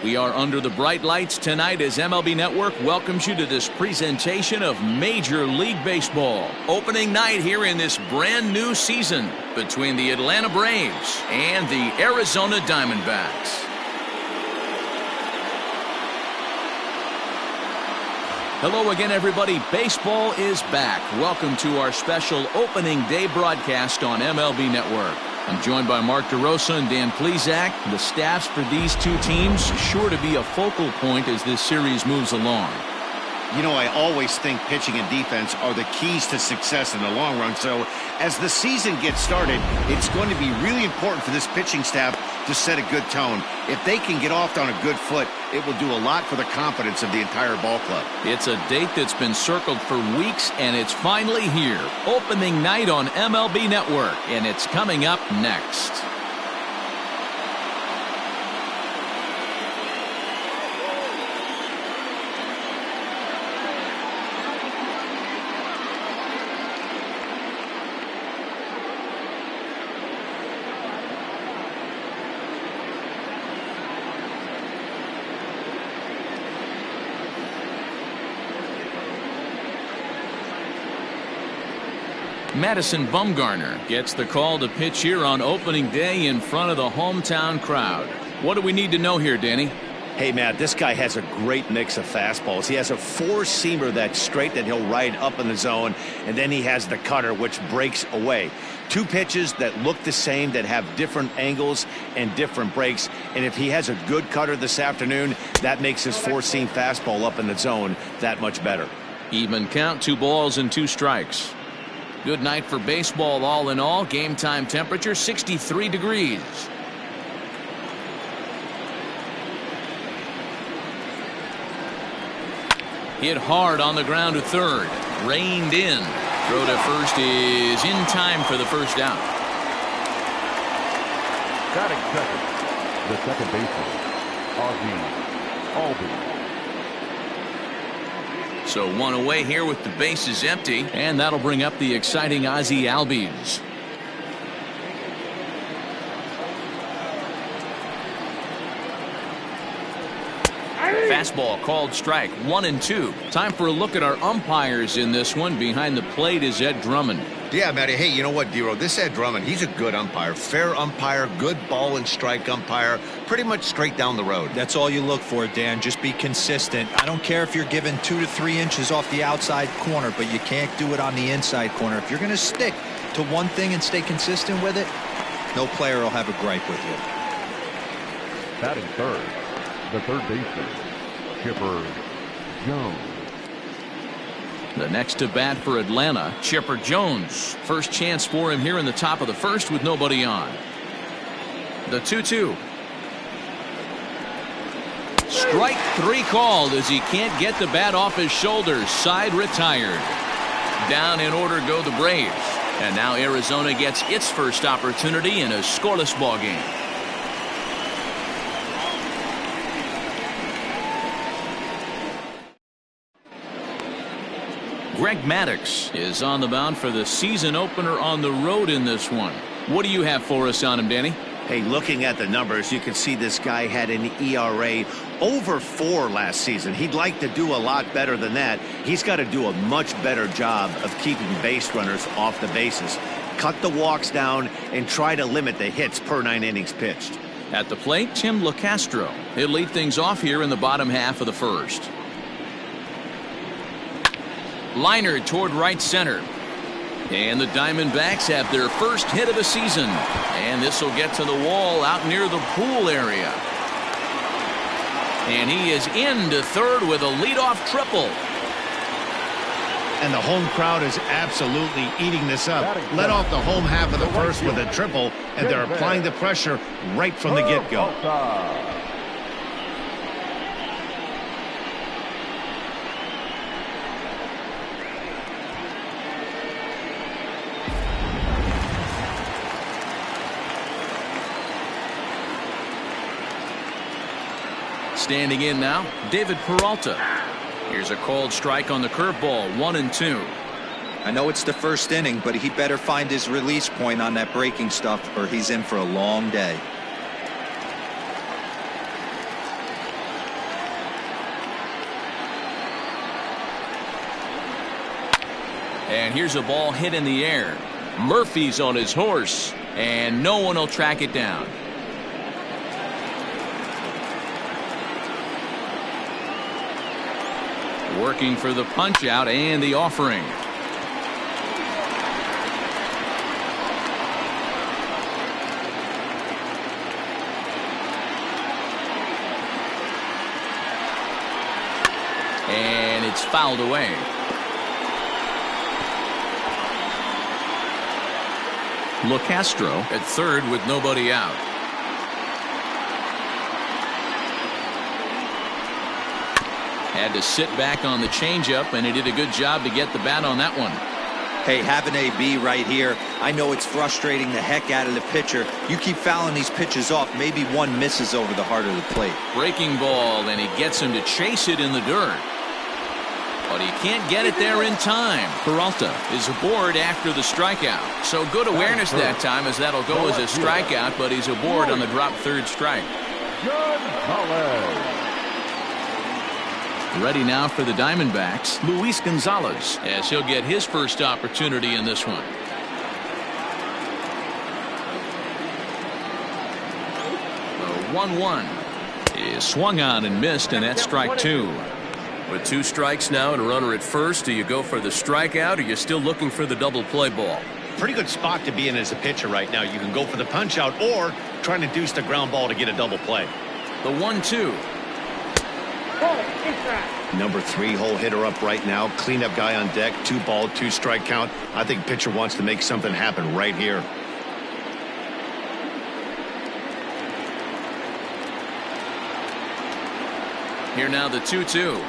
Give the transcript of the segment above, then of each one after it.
We are under the bright lights tonight as MLB Network welcomes you to this presentation of Major League Baseball. Opening night here in this brand new season between the Atlanta Braves and the Arizona Diamondbacks. Hello again, everybody. Baseball is back. Welcome to our special opening day broadcast on MLB Network. I'm joined by Mark DeRosa and Dan Plesac. The staffs for these two teams sure to be a focal point as this series moves along. You know, I always think pitching and defense are the keys to success in the long run. So as the season gets started, it's going to be really important for this pitching staff to set a good tone. If they can get off on a good foot, it will do a lot for the confidence of the entire ball club. It's a date that's been circled for weeks, and it's finally here. Opening night on MLB Network, and it's coming up next. Madison Bumgarner gets the call to pitch here on opening day in front of the hometown crowd. What do we need to know here, Danny? Hey, Matt, this guy has a great mix of fastballs. He has a four-seamer that's straight that he'll ride up in the zone, and then he has the cutter, which breaks away. Two pitches that look the same, that have different angles and different breaks. And if he has a good cutter this afternoon, that makes his four-seam fastball up in the zone that much better. Even count, 2 balls and 2 strikes. Good night for baseball all in all. Game time temperature 63 degrees. Hit hard on the ground to third. Reined in. Throw to first is in time for the first out. Batting second, the second baseman, Albie. So one away here with the bases empty, and that'll bring up the exciting Ozzie Albies. Fastball called strike, 1-2. Time for a look at our umpires in this one. Behind the plate is Ed Drummond. Yeah, Matty. Hey, you know what, Dero? This Ed Drummond, he's a good umpire. Fair umpire, good ball and strike umpire. Pretty much straight down the road. That's all you look for, Dan. Just be consistent. I don't care if you're given 2 to 3 inches off the outside corner, but you can't do it on the inside corner. If you're going to stick to one thing and stay consistent with it, no player will have a gripe with you. Batting third, the third baseman, Chipper Jones. The next to bat for Atlanta, Chipper Jones. First chance for him here in the top of the first with nobody on. The 2-2. Strike 3 called as he can't get the bat off his shoulders. Side retired. Down in order go the Braves. And now Arizona gets its first opportunity in a scoreless ball game. Greg Maddux is on the mound for the season opener on the road in this one. What do you have for us on him, Danny? Hey, looking at the numbers, you can see this guy had an ERA over 4 last season. He'd like to do a lot better than that. He's got to do a much better job of keeping base runners off the bases. Cut the walks down and try to limit the hits per 9 innings pitched. At the plate, Tim LeCastro. He'll lead things off here in the bottom half of the first. Liner toward right center. And the Diamondbacks have their first hit of the season. And this will get to the wall out near the pool area. And he is into third with a leadoff triple. And the home crowd is absolutely eating this up. Let off the home half of the first with a triple, and they're applying the pressure right from the get-go. Standing in now, David Peralta. Here's a called strike on the curveball, 1-2. I know it's the first inning, but he better find his release point on that breaking stuff or he's in for a long day. And here's a ball hit in the air. Murphy's on his horse, and no one will track it down. Working for the punch out and the offering. And it's fouled away. LeCastro at third with nobody out. Had to sit back on the changeup, and he did a good job to get the bat on that one. Hey, have an AB right here. I know it's frustrating the heck out of the pitcher. You keep fouling these pitches off, maybe one misses over the heart of the plate. Breaking ball, and he gets him to chase it in the dirt. But he can't get it there in time. Peralta is aboard after the strikeout. So good awareness that time, as that'll go as a strikeout, but he's aboard on the drop third strike. Ready now for the Diamondbacks, Luis Gonzalez, as he'll get his first opportunity in this one. The 1-1 is swung on and missed, and that's strike two. With 2 strikes now and a runner at first, do you go for the strikeout, or are you still looking for the double play ball? Pretty good spot to be in as a pitcher right now. You can go for the punch out or trying to deuce the ground ball to get a double play. The 1-2. Number 3 hole hitter up right now. Cleanup guy on deck. 2 ball, 2 strike count. I think pitcher wants to make something happen right here. Here now the 2-2.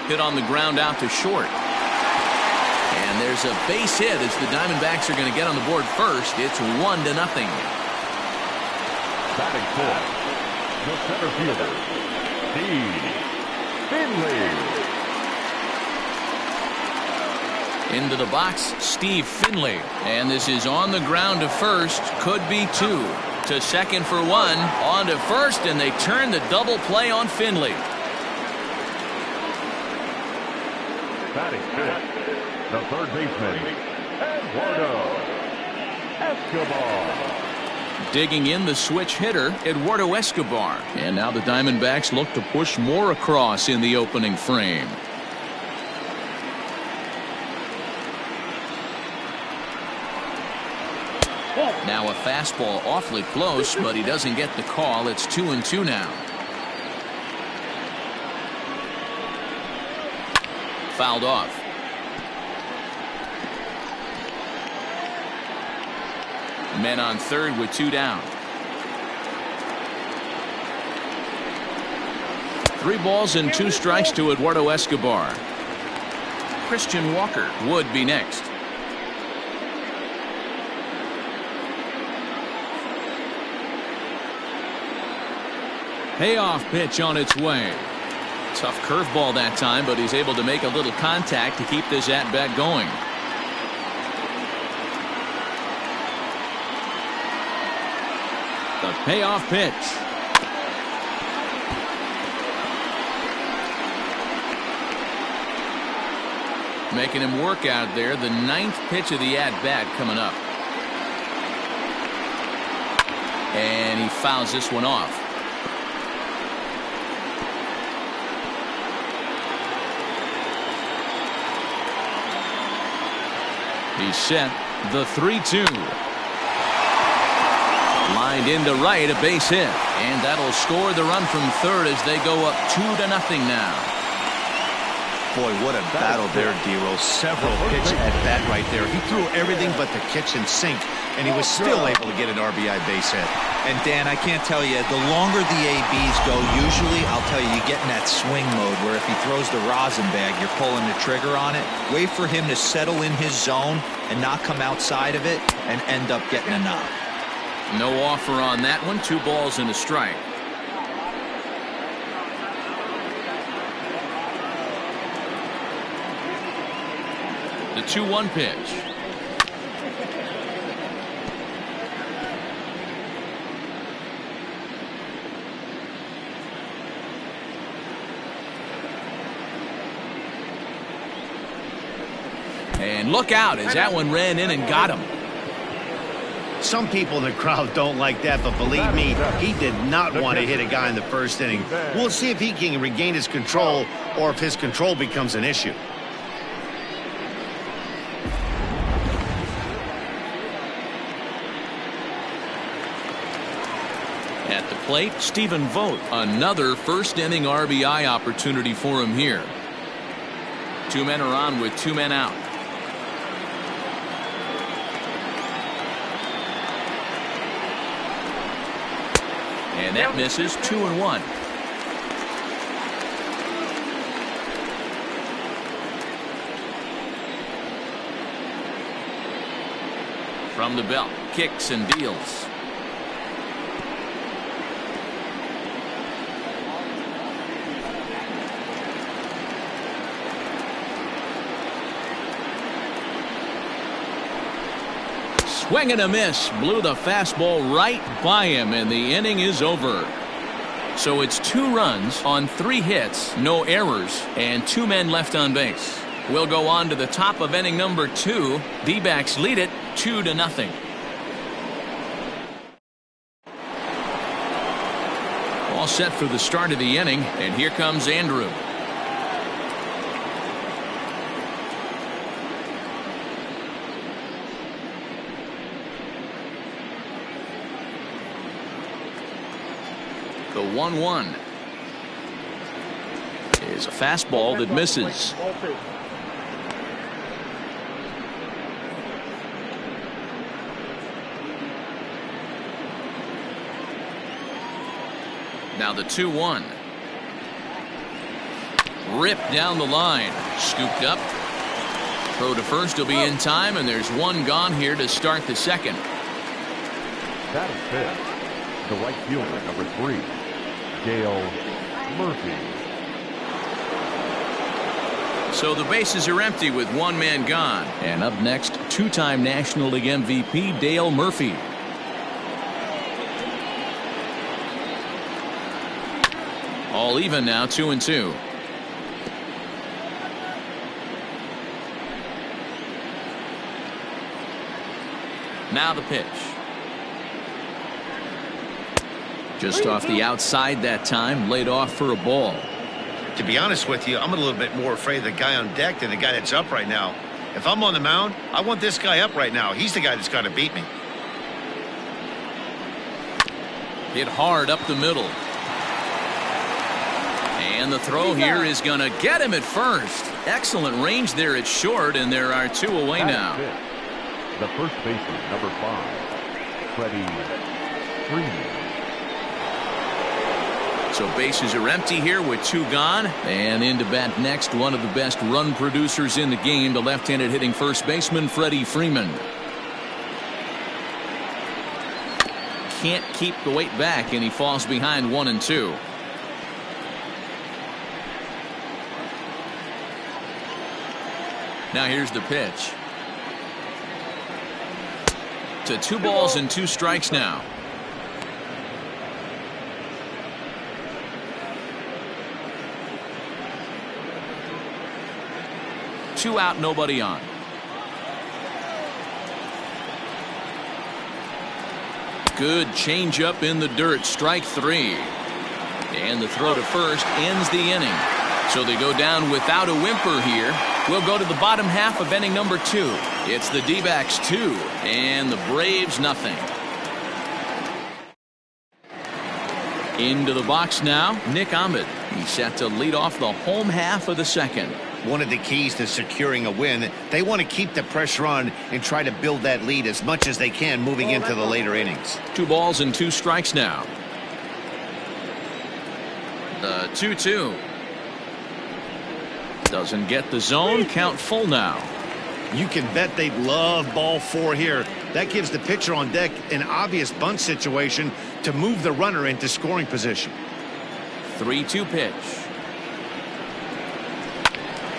Hit on the ground out to short. And there's a base hit as the Diamondbacks are going to get on the board first. It's 1-0. Batting fourth, the center fielder, Steve Finley. Into the box, Steve Finley. And this is on the ground to first. Could be 2. To second for 1. On to first, and they turn the double play on Finley. Batting fifth, the third baseman, Eduardo Escobar. Digging in the switch hitter, Eduardo Escobar. And now the Diamondbacks look to push more across in the opening frame. Now a fastball awfully close, but he doesn't get the call. It's 2-2 now. Fouled off. Men on third with 2 down. 3 balls and 2 strikes to Eduardo Escobar. Christian Walker would be next. Payoff pitch on its way. Tough curveball that time, but he's able to make a little contact to keep this at-bat going. The payoff pitch. Making him work out there. The 9th pitch of the at-bat coming up. And he fouls this one off. He's set. The 3-2. Lined into right, a base hit. And that'll score the run from third as they go up 2-0 now. Boy, what a battle there, Dero. Several pitch at bat right there. He threw everything but the kitchen sink, and he was still able to get an RBI base hit. And Dan, I can't tell you, the longer the ABs go, usually, I'll tell you, you get in that swing mode where if he throws the rosin bag, you're pulling the trigger on it. Wait for him to settle in his zone and not come outside of it and end up getting a knock. No offer on that one. 2 balls and a strike. The 2-1 pitch. And look out as that one ran in and got him. Some people in the crowd don't like that, but believe me, he did not want to hit a guy in the first inning. We'll see if he can regain his control or if his control becomes an issue. At the plate, Stephen Vogt. Another first inning RBI opportunity for him here. 2 men are on with 2 men out. And that misses. 2-1. From the belt, kicks and deals. Swing and a miss. Blew the fastball right by him, and the inning is over. So it's 2 runs on 3 hits, no errors, and 2 men left on base. We'll go on to the top of inning number 2. D-backs lead it 2-0. All set for the start of the inning, and here comes Andrew. The 1-1 is a fastball that misses. Now the 2-1. Ripped down the line. Scooped up. Throw to first will be in time, and there's 1 gone here to start the second. That is fifth. The right fielder, number 3, Dale Murphy. So the bases are empty with 1 man gone. And up next, 2-time National League MVP Dale Murphy. All even now, 2-2. Now the pitch. Just off the outside that time, laid off for a ball. To be honest with you, I'm a little bit more afraid of the guy on deck than the guy that's up right now. If I'm on the mound, I want this guy up right now. He's the guy that's got to beat me. Hit hard up the middle. And the throw here is going to get him at first. Excellent range there at short, and there are 2 away now. The first baseman, number 5, Freddie Freeman. So bases are empty here with 2 gone. And in to bat next, one of the best run producers in the game, the left-handed hitting first baseman, Freddie Freeman. Can't keep the weight back, and he falls behind 1-2. Now here's the pitch. To 2 balls and 2 strikes now. Two out, nobody on. Good changeup in the dirt. Strike 3. And the throw to first ends the inning. So they go down without a whimper here. We'll go to the bottom half of inning number 2. It's the D-backs 2 and the Braves nothing. Into the box now, Nick Ahmed. He's set to lead off the home half of the second. One of the keys to securing a win, they want to keep the pressure on and try to build that lead as much as they can moving into the later innings. 2 balls and 2 strikes now. The 2-2. Doesn't get the zone. Count full now. You can bet they'd love ball 4 here. That gives the pitcher on deck an obvious bunt situation to move the runner into scoring position. 3-2 pitch.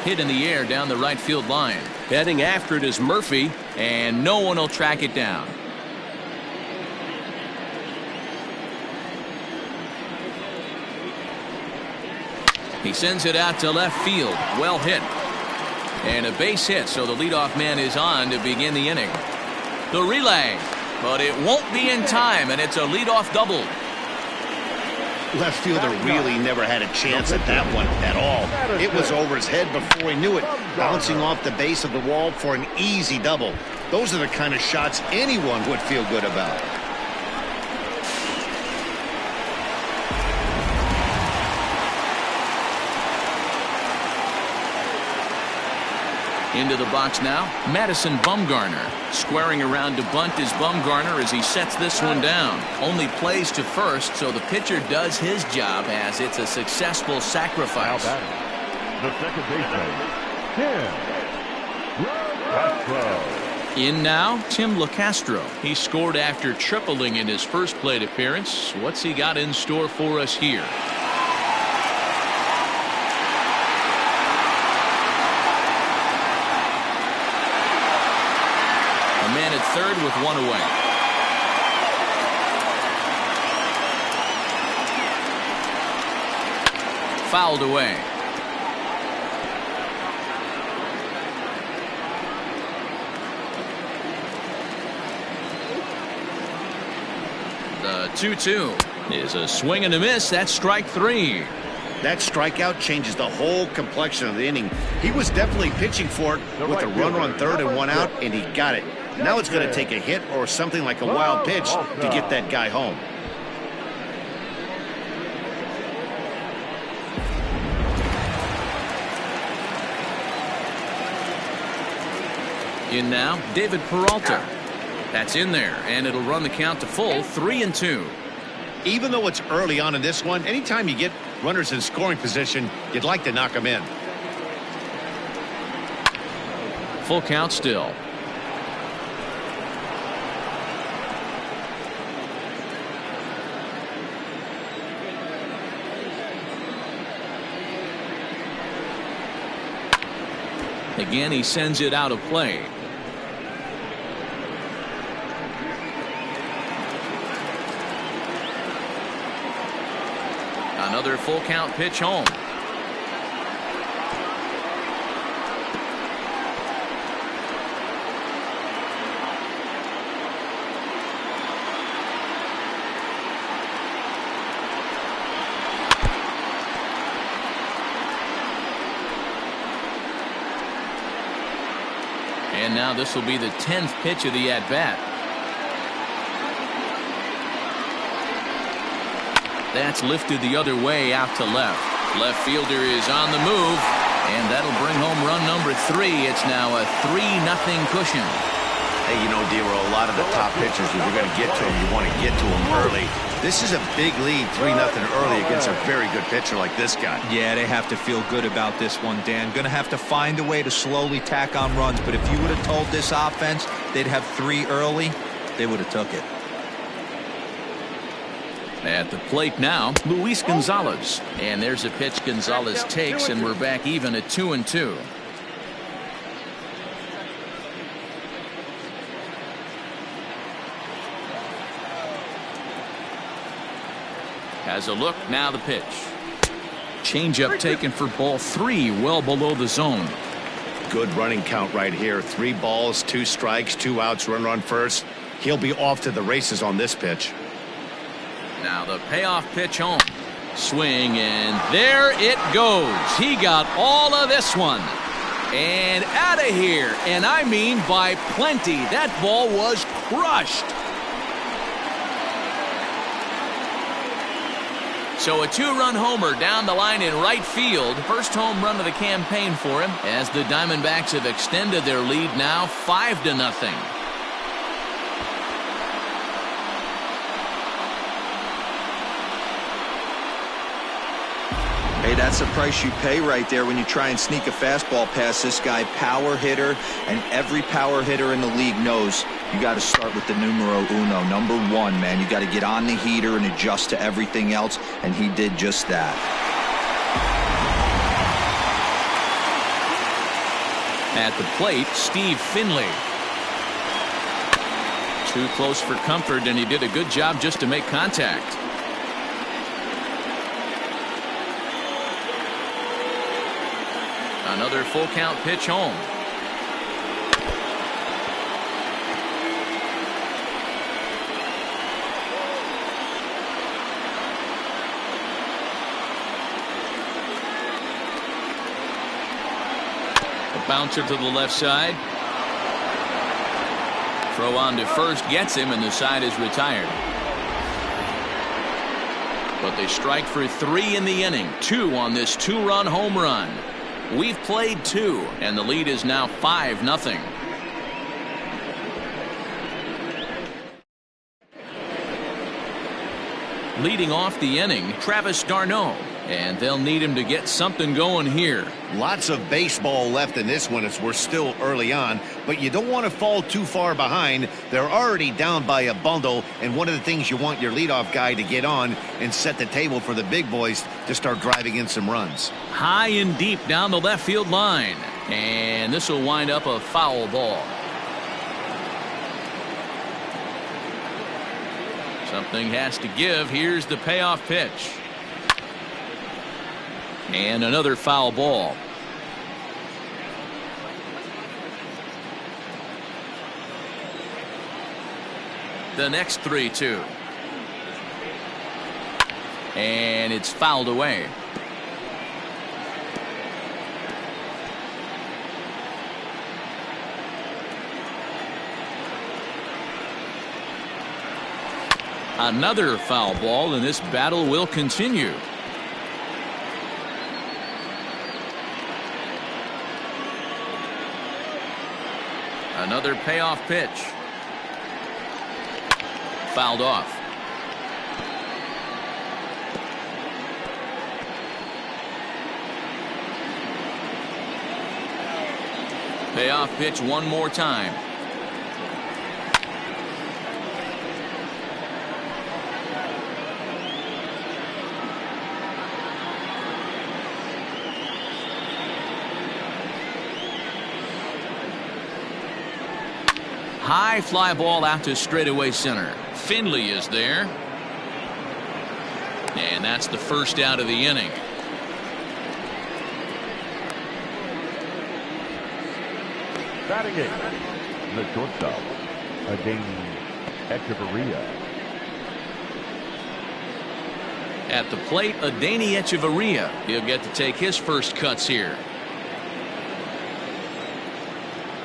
Hit in the air down the right field line. Heading after it is Murphy, and no one will track it down. He sends it out to left field. Well hit. And a base hit, so the leadoff man is on to begin the inning. The relay, but it won't be in time, and it's a leadoff double. Left fielder really never had a chance at that one at all. It was over his head before he knew it, bouncing off the base of the wall for an easy double. Those are the kind of shots anyone would feel good about. Into the box now, Madison Bumgarner. Squaring around to bunt is Bumgarner as he sets this one down. Only plays to first, so the pitcher does his job as it's a successful sacrifice. The second baseman, Tim LeCastro. In now, Tim LeCastro. He scored after tripling in his first plate appearance. What's he got in store for us here? Man at third with one away. Fouled away. The 2-2 is a swing and a miss. That's strike three. That strikeout changes the whole complexion of the inning. He was definitely pitching for it with a runner on third and one out, and he got it. Now it's going to take a hit or something like a wild pitch to get that guy home. In now, David Peralta. That's in there, and it'll run the count to full, 3-2. Even though it's early on in this one, anytime you get runners in scoring position, you'd like to knock them in. Full count still. Again, he sends it out of play. Another full count pitch home. And now this will be the 10th pitch of the at-bat. That's lifted the other way out to left. Left fielder is on the move, and that'll bring home run number 3. It's now a 3-0 cushion. Hey, you know, D-Roll, a lot of the top pitchers, if you're going to get to them, you want to get to them early. This is a big lead, 3-0 early against a very good pitcher like this guy. Yeah, they have to feel good about this one, Dan. Going to have to find a way to slowly tack on runs, but if you would have told this offense they'd have 3 early, they would have took it. At the plate now, Luis Gonzalez. And there's a pitch Gonzalez takes, and we're back even at 2-2. Has a look, now the pitch. Changeup taken for ball 3, well below the zone. Good running count right here. 3 balls, 2 strikes, 2 outs, runner on first. He'll be off to the races on this pitch. Now the payoff pitch home. Swing, and there it goes. He got all of this one. And out of here. And I mean by plenty. That ball was crushed. So a 2-run homer down the line in right field. First home run of the campaign for him as the Diamondbacks have extended their lead now 5-0. Hey, that's the price you pay right there when you try and sneak a fastball past this guy. Power hitter, and every power hitter in the league knows you got to start with the numero uno, number 1, man. You got to get on the heater and adjust to everything else, and he did just that. At the plate, Steve Finley. Too close for comfort, and he did a good job just to make contact. Another full count pitch home. A bouncer to the left side. Throw on to first gets him, and the side is retired. But they strike for 3 in the inning. 2 on this 2-run home run. We've played 2, and the lead is now 5-0. Leading off the inning, Travis d'Arnaud, and they'll need him to get something going here. Lots of baseball left in this one as we're still early on, but you don't want to fall too far behind. They're already down by a bundle, and one of the things you want your leadoff guy to get on and set the table for the big boys to start driving in some runs. High and deep down the left field line, and this will wind up a foul ball. Something has to give. Here's the payoff pitch. And another foul ball. The next 3-2. And it's fouled away. Another foul ball, and this battle will continue. Another payoff pitch. Fouled off. Payoff pitch one more time. High fly ball out to straightaway center. Finley is there. And that's the first out of the inning. Batting eighth, the shortstop, Echeverria. At the plate, Adeiny Echeverria. He'll get to take his first cuts here.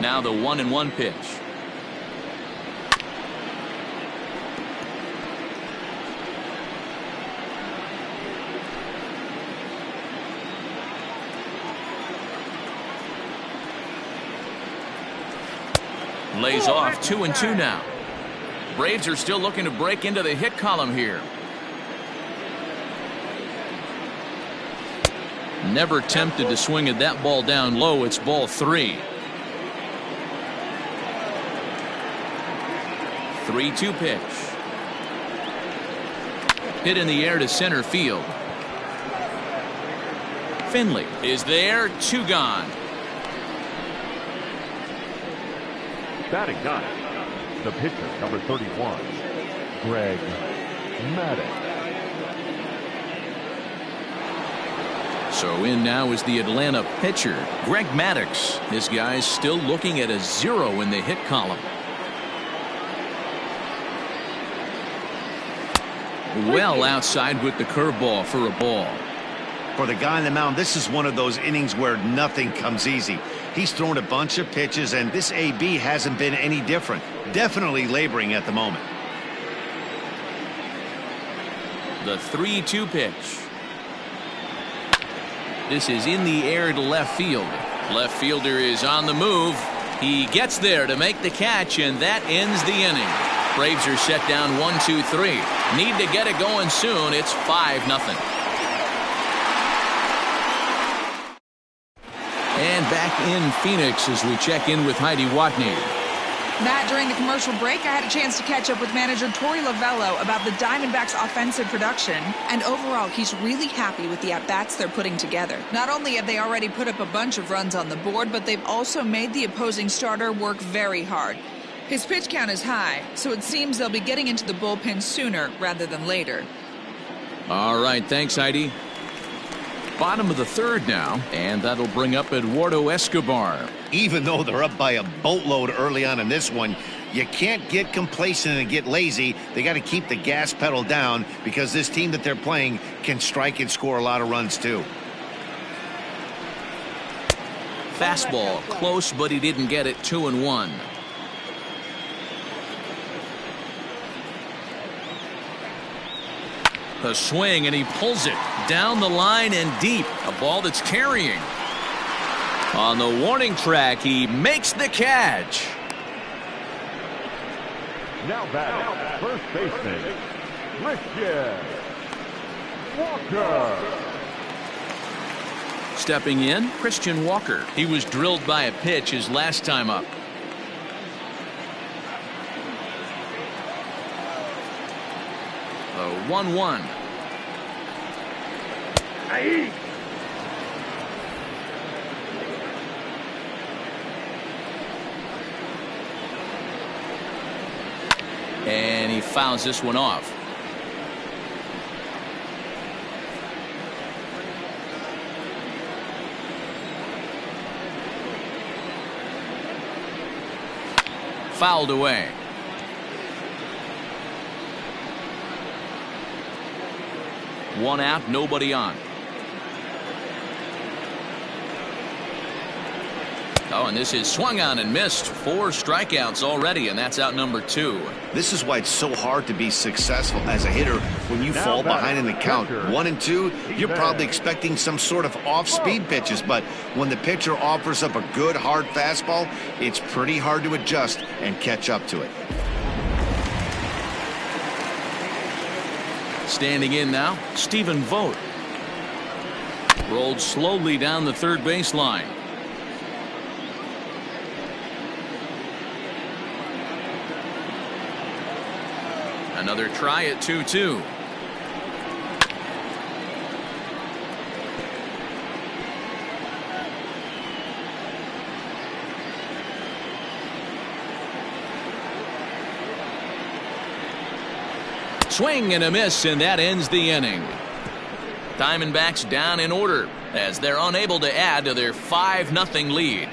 Now the 1-1 pitch. Lays off 2-2 now. Braves are still looking to break into the hit column here. Never tempted to swing at that ball down low. It's ball 3. 3-2 pitch. Hit in the air to center field. Finley is there. 2 gone. Batting ninth, the pitcher, number 31, Greg Maddux. So in now is the Atlanta pitcher, Greg Maddux. This guy's still looking at a 0 in the hit column. Well outside with the curveball for a ball. For the guy on the mound, this is one of those innings where nothing comes easy. He's thrown a bunch of pitches, and this AB hasn't been any different. Definitely laboring at the moment. The 3-2 pitch. This is in the air to left field. Left fielder is on the move. He gets there to make the catch, and that ends the inning. Braves are set down 1-2-3. Need to get it going soon. It's 5-0. And back in Phoenix as we check in with Heidi Watney. Matt, during the commercial break, I had a chance to catch up with manager Torey Lovello about the Diamondbacks' offensive production. And overall, he's really happy with the at-bats they're putting together. Not only have they already put up a bunch of runs on the board, but they've also made the opposing starter work very hard. His pitch count is high, so it seems they'll be getting into the bullpen sooner rather than later. All right, thanks, Heidi. Bottom of the third now, and that'll bring up Eduardo Escobar. Even though they're up by a boatload early on in this one, you can't get complacent and get lazy. They got to keep the gas pedal down because this team that they're playing can strike and score a lot of runs too. Fastball close, but he didn't get it. 2-1. A swing, and he pulls it down the line and deep. A ball that's carrying. On the warning track, he makes the catch. Now batting, first baseman, Christian Walker. Stepping in, Christian Walker. He was drilled by a pitch his last time up. A 1-1. And he fouls this one off. Fouled away. One out, nobody on. Oh, and this is swung on and missed. 4 strikeouts already, and that's out number 2. This is why it's so hard to be successful as a hitter when you fall behind in the count. 1 and 2, you're probably expecting some sort of off-speed pitches, but when the pitcher offers up a good hard fastball, it's pretty hard to adjust and catch up to it. Standing in now, Stephen Vogt. Rolled slowly down the third baseline. Another try at 2-2. Swing and a miss, and that ends the inning. Diamondbacks down in order as they're unable to add to their 5-0 lead.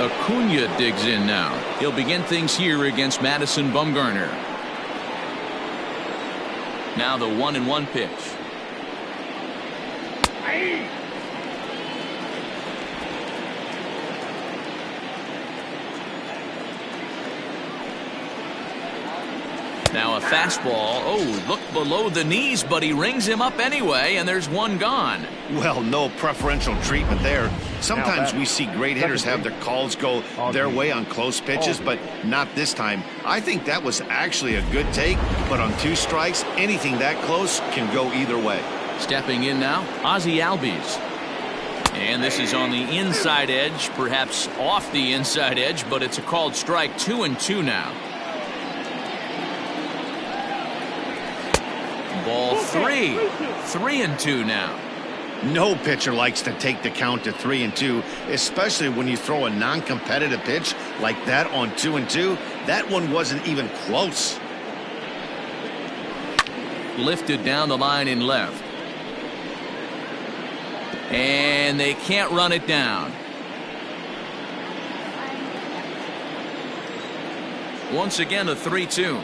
Acuna digs in now. He'll begin things here against Madison Bumgarner. Now the 1-1 pitch. Now a fastball. Oh, look below the knees, but he rings him up anyway, and there's one gone. Well, no preferential treatment there. Sometimes we see great hitters have their calls go their way on close pitches, but not this time. I think that was actually a good take, but on 2 strikes, anything that close can go either way. Stepping in now, Ozzie Albies. And this is on the inside edge, perhaps off the inside edge, but it's a called strike. 2-2 now. Ball 3. 3-2 now. No pitcher likes to take the count to 3-2, especially when you throw a non-competitive pitch like that on 2-2. That one wasn't even close. Lifted down the line in left. And they can't run it down. Once again, a 3-2.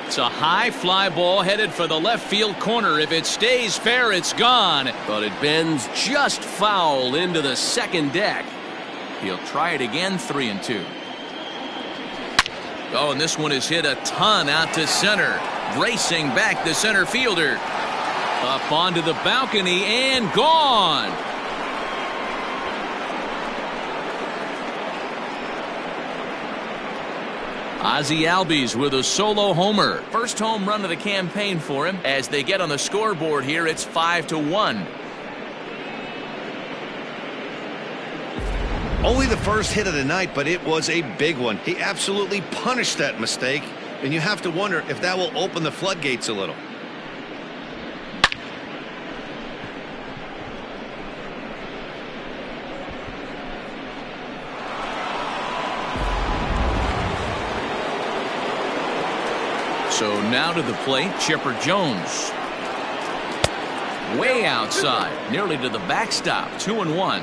It's a high fly ball headed for the left field corner. If it stays fair, it's gone. But it bends just foul into the second deck. He'll try it again. 3-2. Oh, and this one is hit a ton out to center. Racing back the center fielder. Up onto the balcony and gone. Ozzie Albies with a solo homer. First home run of the campaign for him. As they get on the scoreboard here, it's 5-1. Only the first hit of the night, but it was a big one. He absolutely punished that mistake. and you have to wonder if that will open the floodgates a little. So now to the plate, Chipper Jones. Way outside, nearly to the backstop, 2-1.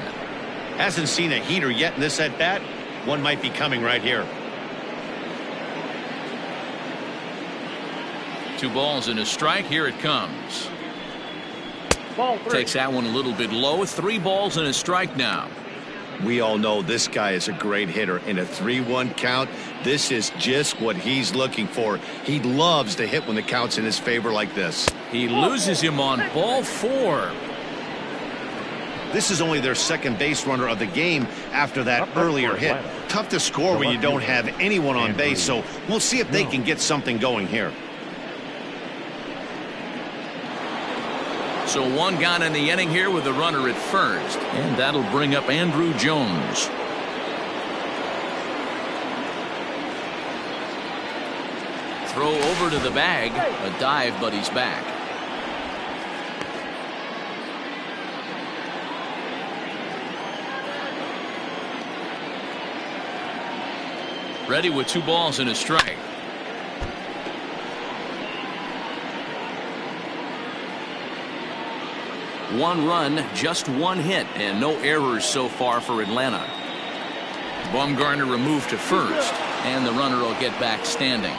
Hasn't seen a heater yet in this at-bat. One might be coming right here. 2 balls and a strike. Here it comes. Ball 3. Takes that one a little bit low. 3 balls and a strike now. We all know this guy is a great hitter. In a 3-1 count, this is just what he's looking for. He loves to hit when the count's in his favor like this. He loses him on ball 4. This is only their second base runner of the game after that earlier hit. Tough to score when you don't have anyone on base, so we'll see if they can get something going here. So 1 gone in the inning here with a runner at first, and that'll bring up Andrew Jones. Throw over to the bag, a dive, but he's back. Ready with 2 balls and a strike. One run, just 1 hit, and no errors so far for Atlanta. Bumgarner removed to first, and the runner will get back standing.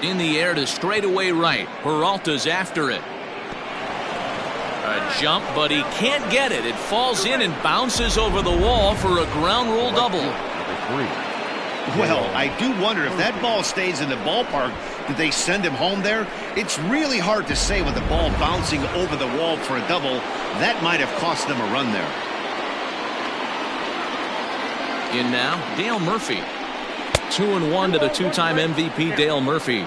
In the air to straightaway right. Peralta's after it. A jump, but he can't get it. It falls in and bounces over the wall for a ground rule double. Well, I do wonder if that ball stays in the ballpark, did they send him home there? It's really hard to say with the ball bouncing over the wall for a double. That might have cost them a run there. In now, Dale Murphy. 2-1 to the 2-time MVP Dale Murphy.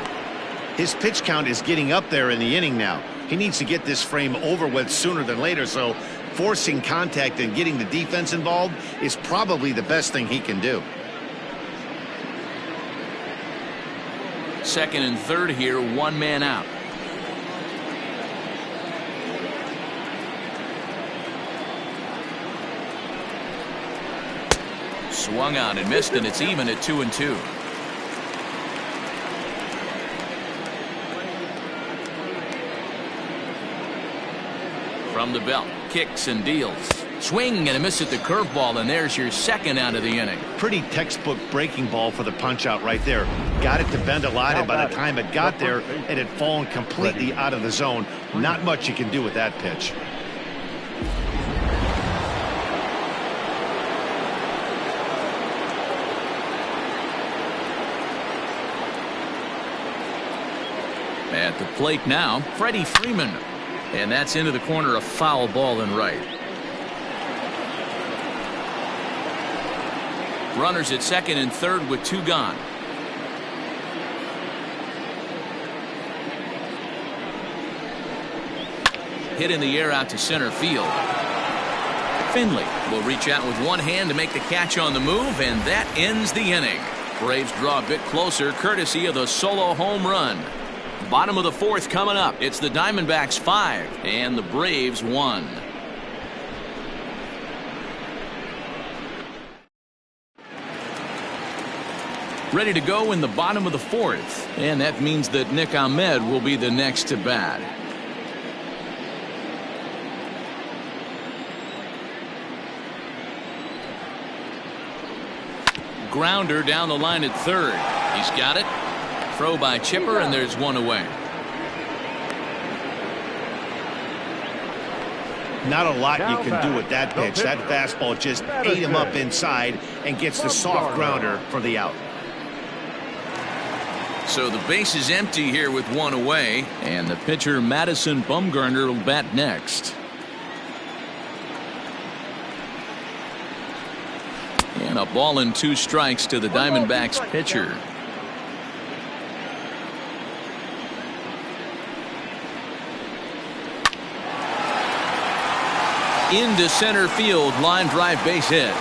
His pitch count is getting up there in the inning now. He needs to get this frame over with sooner than later, so forcing contact and getting the defense involved is probably the best thing he can do. Second and third here, 1 man out. Swung on and missed, and it's even at 2-2. From the belt, kicks and deals. Swing and a miss at the curveball, and there's your second out of the inning. Pretty textbook breaking ball for the punch out right there. Got it to bend a lot, and by the time it got there, it had fallen completely out of the zone. Not much you can do with that pitch. At the plate now, Freddie Freeman. And that's into the corner, a foul ball and right. Runners at second and third with 2 gone. Hit in the air out to center field. Finley will reach out with 1 hand to make the catch on the move, and that ends the inning. Braves draw a bit closer courtesy of the solo home run. Bottom of the 4th coming up. It's the Diamondbacks 5 and the Braves 1. Ready to go in the bottom of the 4th, and that means that Nick Ahmed will be the next to bat. Grounder down the line at third. He's got it. Throw by Chipper, and there's 1 away. Not a lot you can do with that pitch. That fastball just ate him up inside and gets the soft grounder for the out. So the base is empty here with 1 away, and the pitcher Madison Bumgarner will bat next. And a ball and 2 strikes to the Diamondbacks pitcher. into center field, line drive base hit.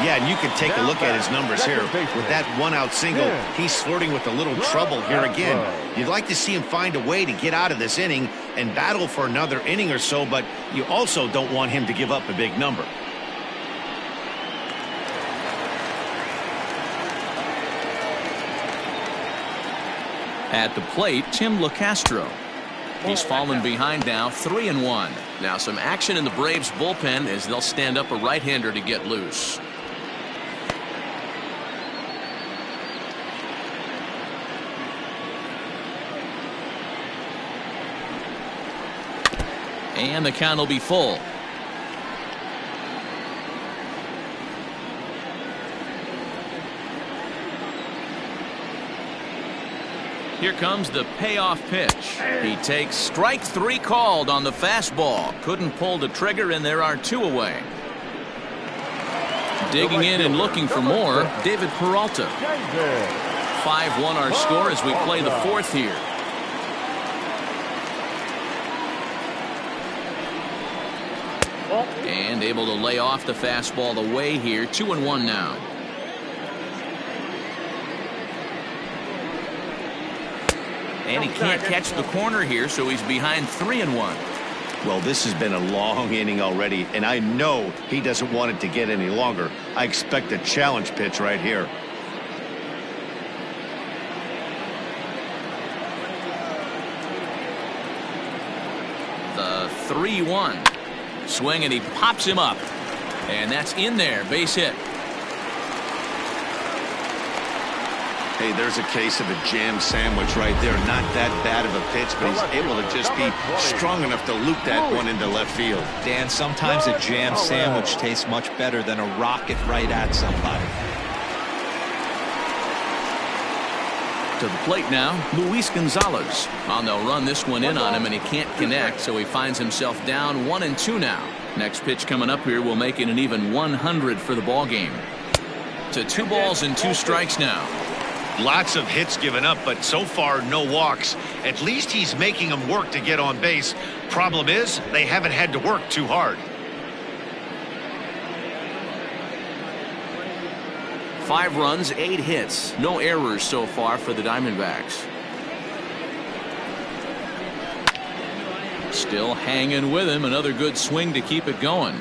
Yeah, and you can take a look at his numbers here. With that one-out single, he's flirting with a little trouble here again. You'd like to see him find a way to get out of this inning and battle for another inning or so, but you also don't want him to give up a big number. At the plate, Tim LeCastro. He's fallen behind now, 3-1. Now some action in the Braves bullpen as they'll stand up a right-hander to get loose. And the count will be full. Here comes the payoff pitch. He takes strike 3 called on the fastball. Couldn't pull the trigger, and there are 2 away. Digging in and looking for more, David Peralta. 5-1 our score as we play the 4th here. And able to lay off the fastball away here. 2-1 now. And he can't catch the corner here, so he's behind 3-1. Well, this has been a long inning already, and I know he doesn't want it to get any longer. I expect a challenge pitch right here. The 3-1. Swing, and he pops him up. And that's in there. Base hit. Hey, there's a case of a jam sandwich right there. Not that bad of a pitch, but he's able to just be strong enough to loop that one into left field. Dan, sometimes a jam sandwich tastes much better than a rocket right at somebody. To the plate now, Luis Gonzalez. Well, they'll run this one in on him, and he can't connect, so he finds himself down 1-2 now. Next pitch coming up here will make it an even 100 for the ball game. To 2 balls and 2 strikes now. Lots of hits given up, but so far no walks. At least he's making them work to get on base. Problem is, they haven't had to work too hard. 5 runs, 8 hits. No errors so far for the Diamondbacks. Still hanging with him. Another good swing to keep it going.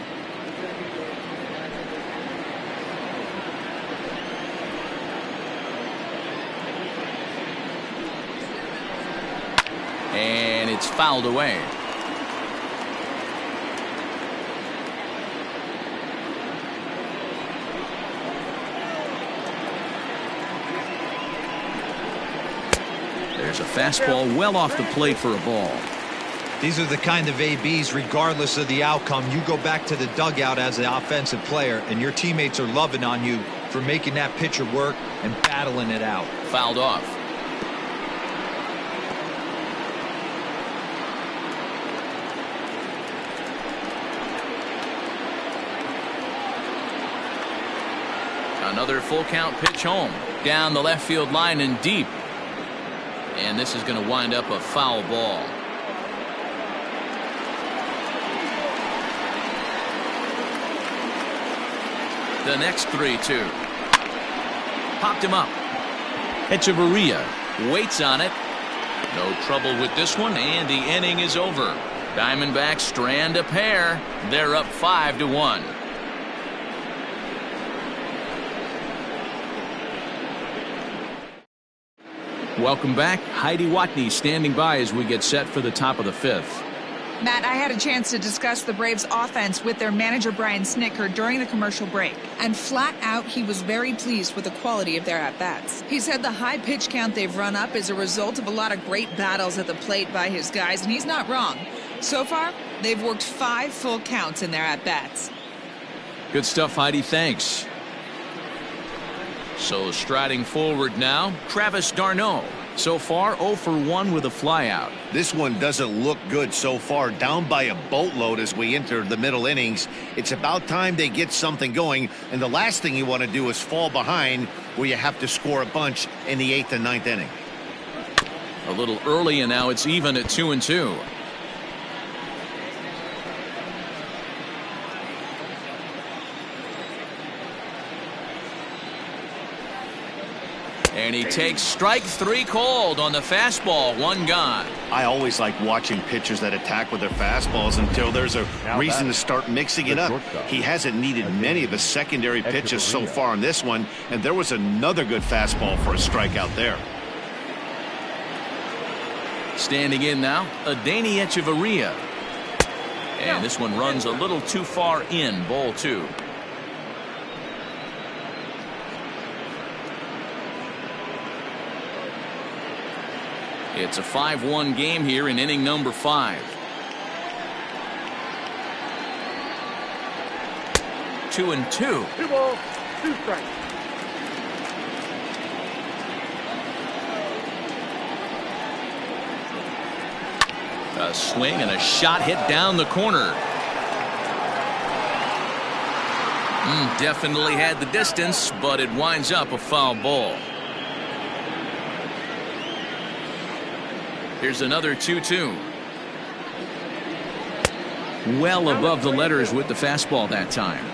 And it's fouled away. There's a fastball well off the plate for a ball. These are the kind of ABs, regardless of the outcome, you go back to the dugout as an offensive player, and your teammates are loving on you for making that pitcher work and battling it out. Fouled off. Another full count pitch home. Down the left field line and deep. And this is going to wind up a foul ball. The next 3-2. Popped him up. Echeverria waits on it. No trouble with this one, and the inning is over. Diamondbacks strand a pair. They're up 5-1. Welcome back. Heidi Watney standing by as we get set for the top of the 5th. Matt, I had a chance to discuss the Braves offense with their manager Brian Snitker during the commercial break. And flat out, he was very pleased with the quality of their at-bats. He said the high pitch count they've run up is a result of a lot of great battles at the plate by his guys, and he's not wrong. So far, they've worked 5 full counts in their at-bats. Good stuff, Heidi. Thanks. So striding forward now, Travis d'Arnaud. So far 0 for 1 with a flyout. This one doesn't look good so far. Down by a boatload as we enter the middle innings. It's about time they get something going, and the last thing you want to do is fall behind where you have to score a bunch in the 8th and 9th inning. A little early, and now it's even at 2-2. And he takes strike 3 called on the fastball. 1 gone. I always like watching pitchers that attack with their fastballs until there's a reason to start mixing it up. He hasn't needed many of his secondary pitches so far in this one, and there was another good fastball for a strikeout there. Standing in now, Adeiny Echeverria. And this one runs a little too far in. Ball 2. It's a 5-1 game here in inning number 5. 2-2. 2 balls, 2 strikes. A swing and a shot hit down the corner. Definitely had the distance, but it winds up a foul ball. Here's another 2-2. Well above the letters with the fastball that time.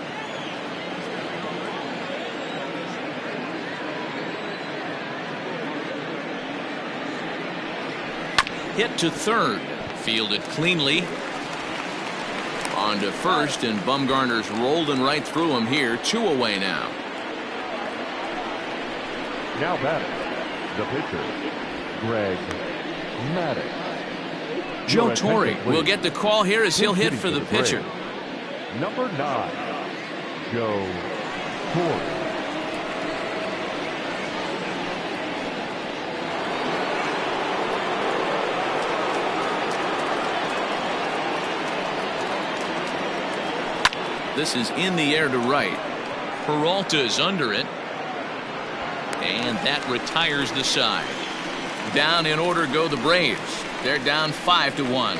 Hit to third. Fielded cleanly. On to first, and Bumgarner's rolling right through him here. 2 away now. Now batting, the pitcher, Greg Maddux. Joe Torre will get the call here as he'll hit for the pitcher. Number 9, Joe Torre. This is in the air to right. Peralta's under it. And that retires the side. Down in order go the Braves. They're down 5-1.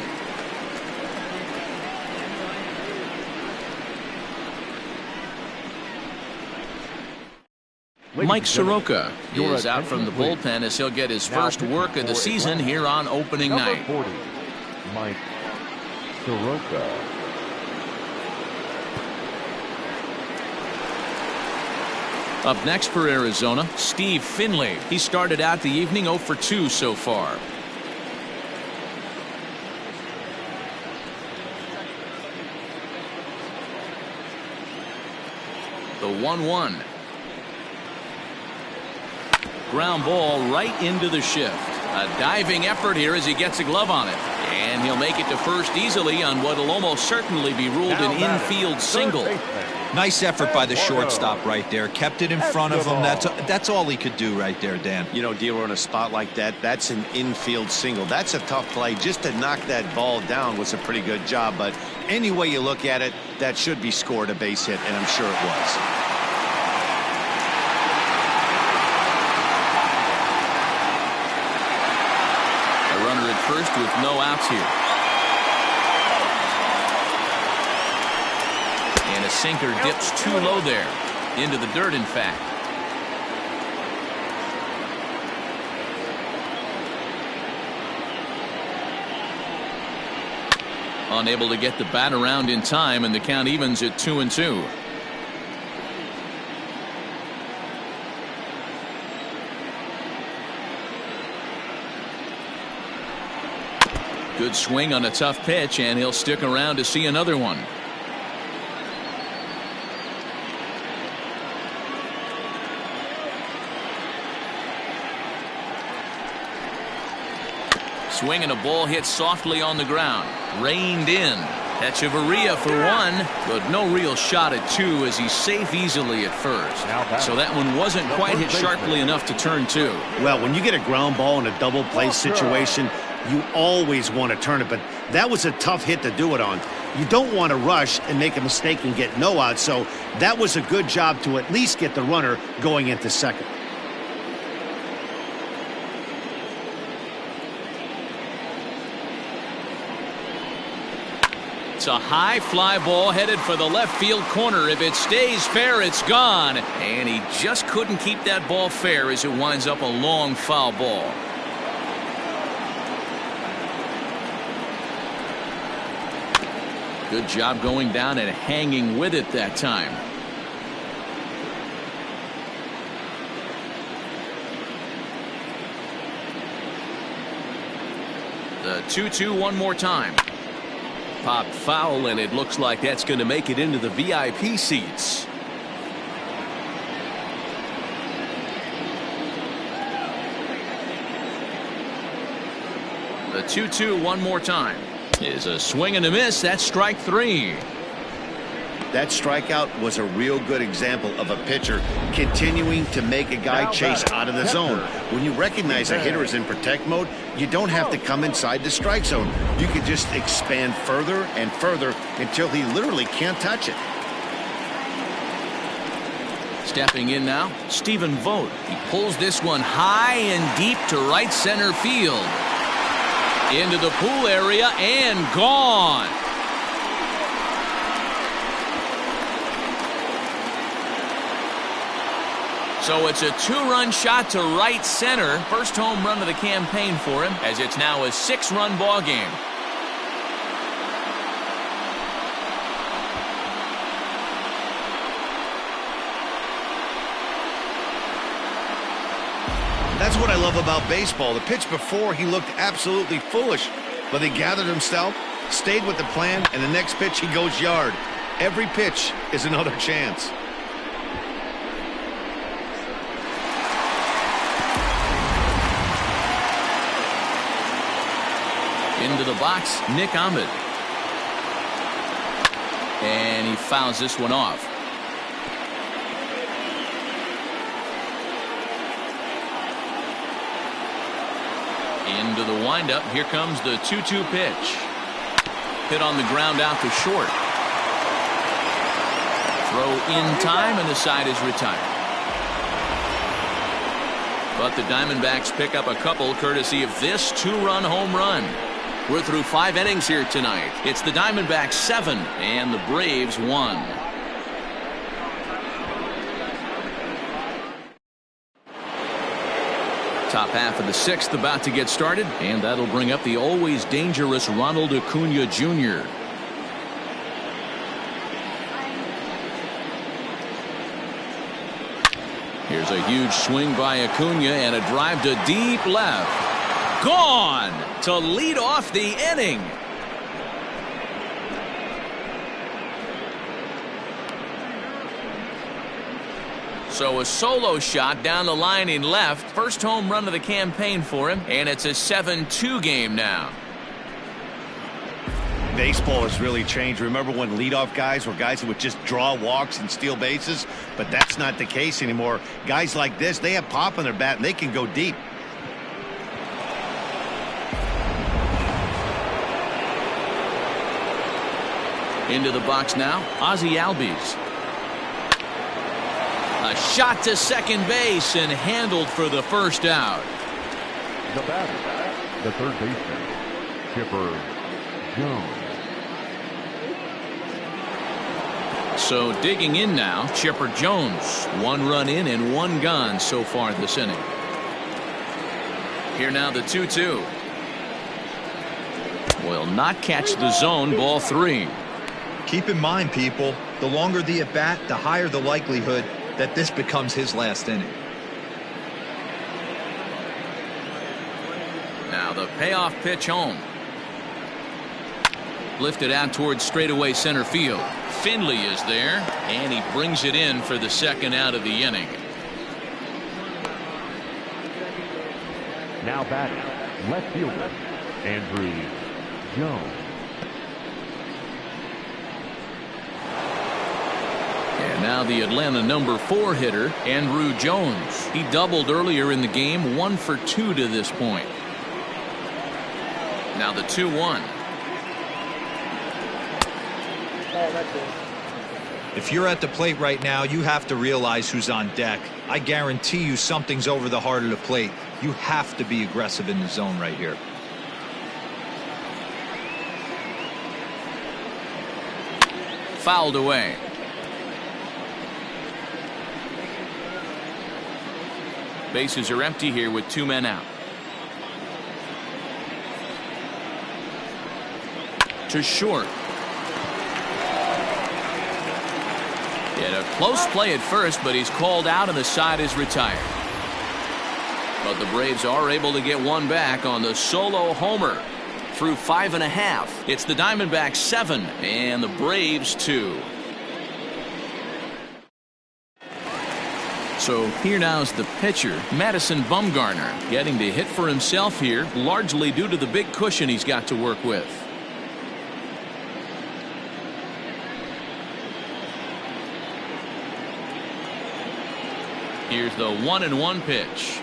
Mike Soroka is out from the bullpen as he'll get his first work of the season here on opening night. 40, Mike Soroka. Up next for Arizona, Steve Finley. He started out the evening 0 for 2 so far. The 1-1. Ground ball right into the shift. A diving effort here as he gets a glove on it. And he'll make it to first easily on what will almost certainly be ruled an infield single. Nice effort by the shortstop right there. Kept it in front of him. That's all he could do right there, Dan. You know, Dealer, in a spot like that, that's an infield single. That's a tough play. Just to knock that ball down was a pretty good job. But any way you look at it, that should be scored a base hit, and I'm sure it was. A runner at first with no outs here. And a sinker dips too low there. Into the dirt, in fact. Unable to get the bat around in time, and the count evens at 2-2. Good swing on a tough pitch, and he'll stick around to see another one. Swing and a ball hit softly on the ground. Reined in. Echeverria for 1, but no real shot at 2 as he's safe easily at first. So that one wasn't quite hit sharply enough to turn 2. Well, when you get a ground ball in a double play situation, you always want to turn it, but that was a tough hit to do it on. You don't want to rush and make a mistake and get no out, so that was a good job to at least get the runner going into second. It's a high fly ball headed for the left field corner. If it stays fair, it's gone. And he just couldn't keep that ball fair as it winds up a long foul ball. Good job going down and hanging with it that time. The 2-2 one more time. Popped foul, and it looks like that's going to make it into the VIP seats. The 2-2 one more time is a swing and a miss. That's strike 3. That strikeout was a real good example of a pitcher continuing to make a guy chase out of the zone. When you recognize a hitter is in protect mode, you don't have to come inside the strike zone. You can just expand further and further until he literally can't touch it. Stepping in now, Stephen Vogt. He pulls this one high and deep to right center field. Into the pool area and gone. So it's a 2-run shot to right center. First home run of the campaign for him, as it's now a 6-run ball game. That's what I love about baseball. The pitch before, he looked absolutely foolish, but he gathered himself, stayed with the plan, and the next pitch he goes yard. Every pitch is another chance. Into the box, Nick Ahmed. And he fouls this one off. Into the windup. Here comes the 2-2 pitch. Hit on the ground out to short. Throw in time, and the side is retired. But the Diamondbacks pick up a couple courtesy of this 2-run home run. We're through 5 innings here tonight. It's the Diamondbacks 7 and the Braves 1. Top half of the 6th about to get started, and that'll bring up the always dangerous Ronald Acuna Jr. Here's a huge swing by Acuna and a drive to deep left. Gone to lead off the inning. So a solo shot down the line in left. First home run of the campaign for him, and it's a 7-2 game now. Baseball has really changed. Remember when leadoff guys were guys who would just draw walks and steal bases? But that's not the case anymore. Guys like this, they have pop on their bat, and they can go deep. Into the box now, Ozzie Albies. A shot to second base and handled for the first out. The batter, the third baseman, Chipper Jones. So digging in now, Chipper Jones. 1 run in and 1 gone so far this inning. Here now the 2-2. Will not catch the zone, ball 3. Keep in mind, people, the longer the at-bat, the higher the likelihood that this becomes his last inning. Now the payoff pitch home. Lifted out towards straightaway center field. Finley is there, and he brings it in for the second out of the inning. Now batting, left fielder, Andrew Jones. And now the Atlanta number 4 hitter, Andrew Jones. He doubled earlier in the game, 1 for 2 to this point. Now the 2-1. If you're at the plate right now, you have to realize who's on deck. I guarantee you something's over the heart of the plate. You have to be aggressive in the zone right here. Fouled away. Bases are empty here with 2 men out. To short. And a close play at first, but he's called out and the side is retired. But the Braves are able to get one back on the solo homer. Through 5.5, it's the Diamondbacks 7 and the Braves 2. So here now is the pitcher, Madison Bumgarner, getting to hit for himself here, largely due to the big cushion he's got to work with. Here's the 1-1 pitch.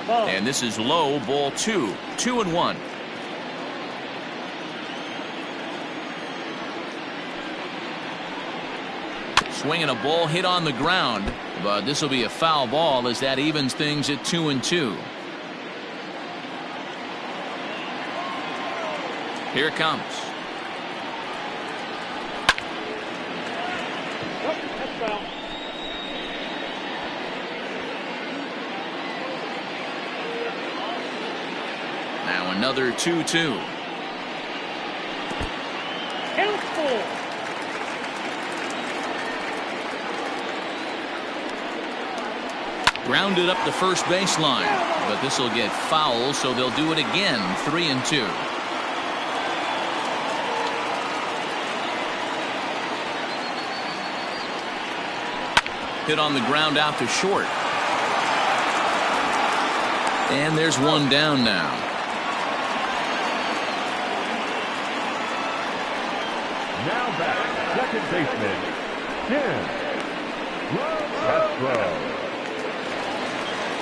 And this is low, ball 2. 2-1. Swinging a ball hit on the ground, but this will be a foul ball as that evens things at 2-2. Here it comes. Now another 2-2. Grounded up the first baseline, but this will get foul, so they'll do it again. 3-2. Hit on the ground out to short. And there's one down now. Now back, second baseman, Tim Castro.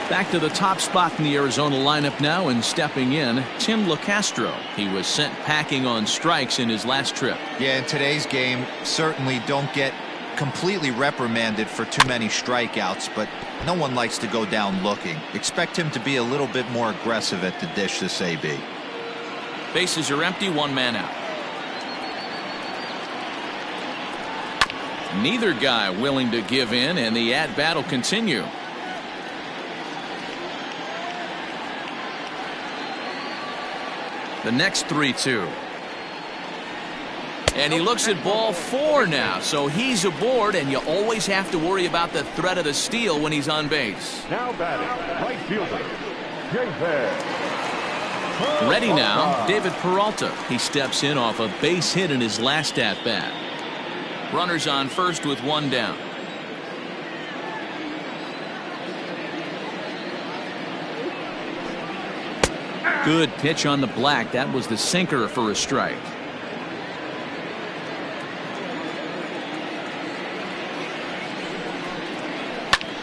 Back to the top spot in the Arizona lineup now, and stepping in, Tim LeCastro. He was sent packing on strikes in his last trip. Yeah, in today's game, certainly don't get completely reprimanded for too many strikeouts, but no one likes to go down looking. Expect him to be a little bit more aggressive at the dish this AB. Bases are empty, one man out. Neither guy willing to give in, and the at-bat will continue. The next 3-2. And he looks at ball 4 now, so he's aboard, and you always have to worry about the threat of the steal when he's on base. Now batting, right fielder, David. Ready now, David Peralta. He steps in off a base hit in his last at-bat. Runners on first with one down. Good pitch on the black. That was the sinker for a strike.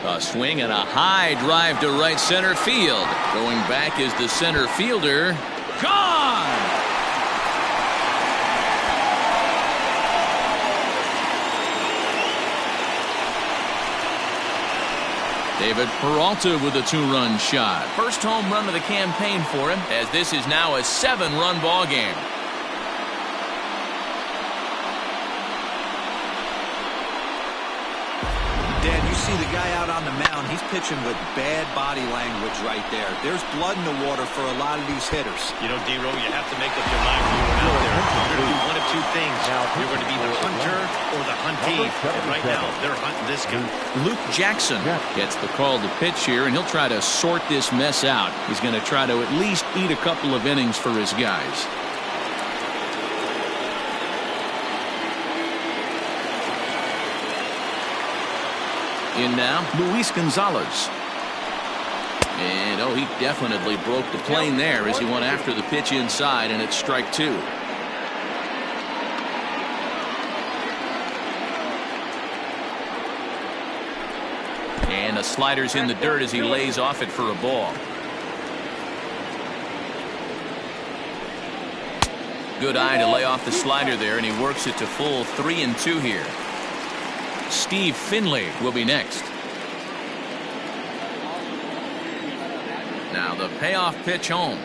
A swing and a high drive to right center field. Going back is the center fielder. Gone! David Peralta with a 2-run shot. First home run of the campaign for him, as this is now a 7-run ball game. Dan, you see the guy out on the mound. He's pitching with bad body language right there. There's blood in the water for a lot of these hitters. You know, D-Row, you have to make up your mind when you're out there. You're going to do one of two things. You're going to be the hunter or the huntee. And right now, they're hunting this guy. Luke Jackson gets the call to pitch here, and he'll try to sort this mess out. He's going to try to at least eat a couple of innings for his guys. In now, Luis Gonzalez. And, oh, he definitely broke the plane there as he went after the pitch inside, and it's strike 2. And the slider's in the dirt as he lays off it for a ball. Good eye to lay off the slider there, and he works it to full 3-2 here. Steve Finley will be next. Now the payoff pitch home.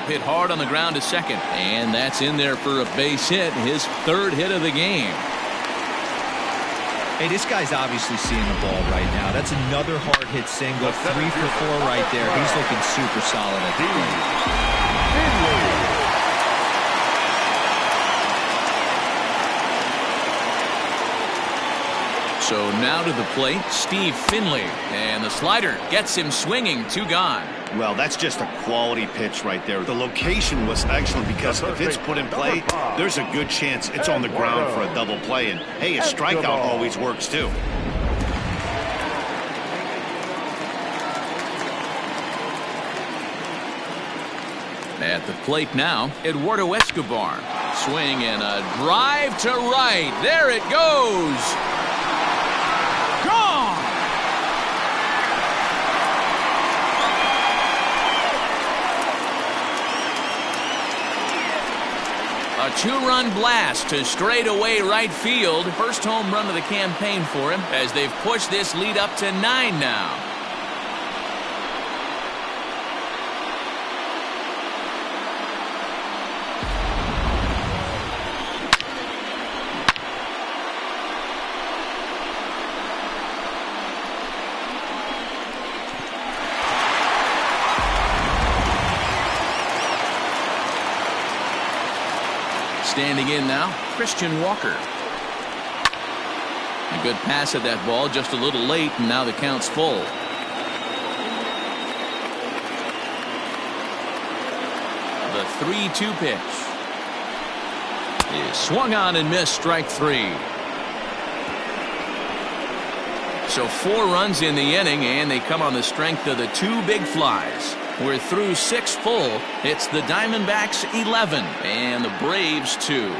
Hit hard on the ground to second, and that's in there for a base hit, his 3rd hit of the game. Hey, this guy's obviously seeing the ball right now. That's another hard hit single. 3 for 4 right there. He's looking super solid at the plate. So now to the plate, Steve Finley. And the slider gets him swinging, 2 gone. Well, that's just a quality pitch right there. The location was excellent because if it's put in play, there's a good chance it's on the ground for a double play. And, hey, a strikeout always works, too. At the plate now, Eduardo Escobar. Swing and a drive to right. There it goes. Gone! A 2-run blast to straightaway right field. First home run of the campaign for him as they've pushed this lead up to 9 now. Standing in now, Christian Walker. A good pass at that ball, just a little late, and now the count's full. The 3-2 pitch is swung on and missed, strike 3. So 4 runs in the inning, and they come on the strength of the 2 big flies. We're through 6 full. It's the Diamondbacks 11 and the Braves 2.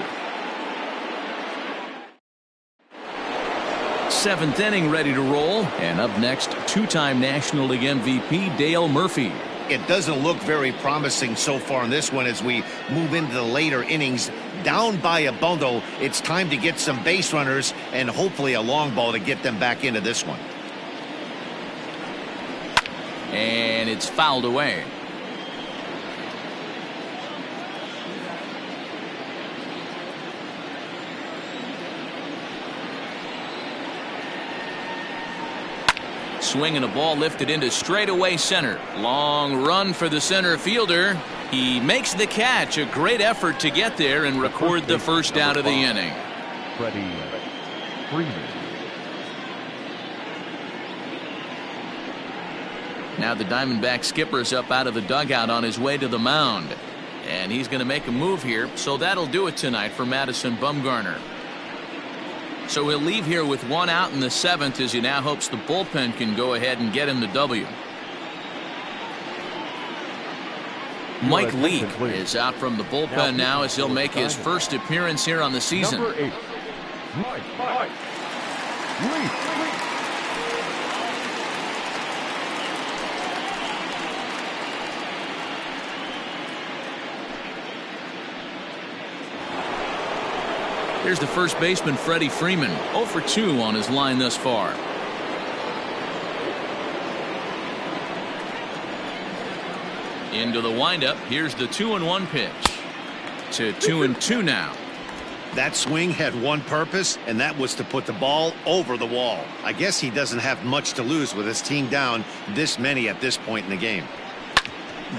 7th inning ready to roll. And up next, 2-time National League MVP Dale Murphy. It doesn't look very promising so far in this one as we move into the later innings. Down by a bundle, it's time to get some base runners and hopefully a long ball to get them back into this one. And it's fouled away. Swing and a ball lifted into straightaway center. Long run for the center fielder. He makes the catch. A great effort to get there and record the first out of the inning. Freddie Freeman. Now the Diamondback skipper's up out of the dugout on his way to the mound. And he's going to make a move here, so that'll do it tonight for Madison Bumgarner. So he'll leave here with 1 out in the 7th as he now hopes the bullpen can go ahead and get him the W. Mike Leake is out from the bullpen now as he'll make his first appearance here on the season. Number 8, Mike Leake. Here's the first baseman, Freddie Freeman, 0 for 2 on his line thus far. Into the windup. Here's the 2-1 pitch. To 2-2 now. That swing had one purpose, and that was to put the ball over the wall. I guess he doesn't have much to lose with his team down this many at this point in the game.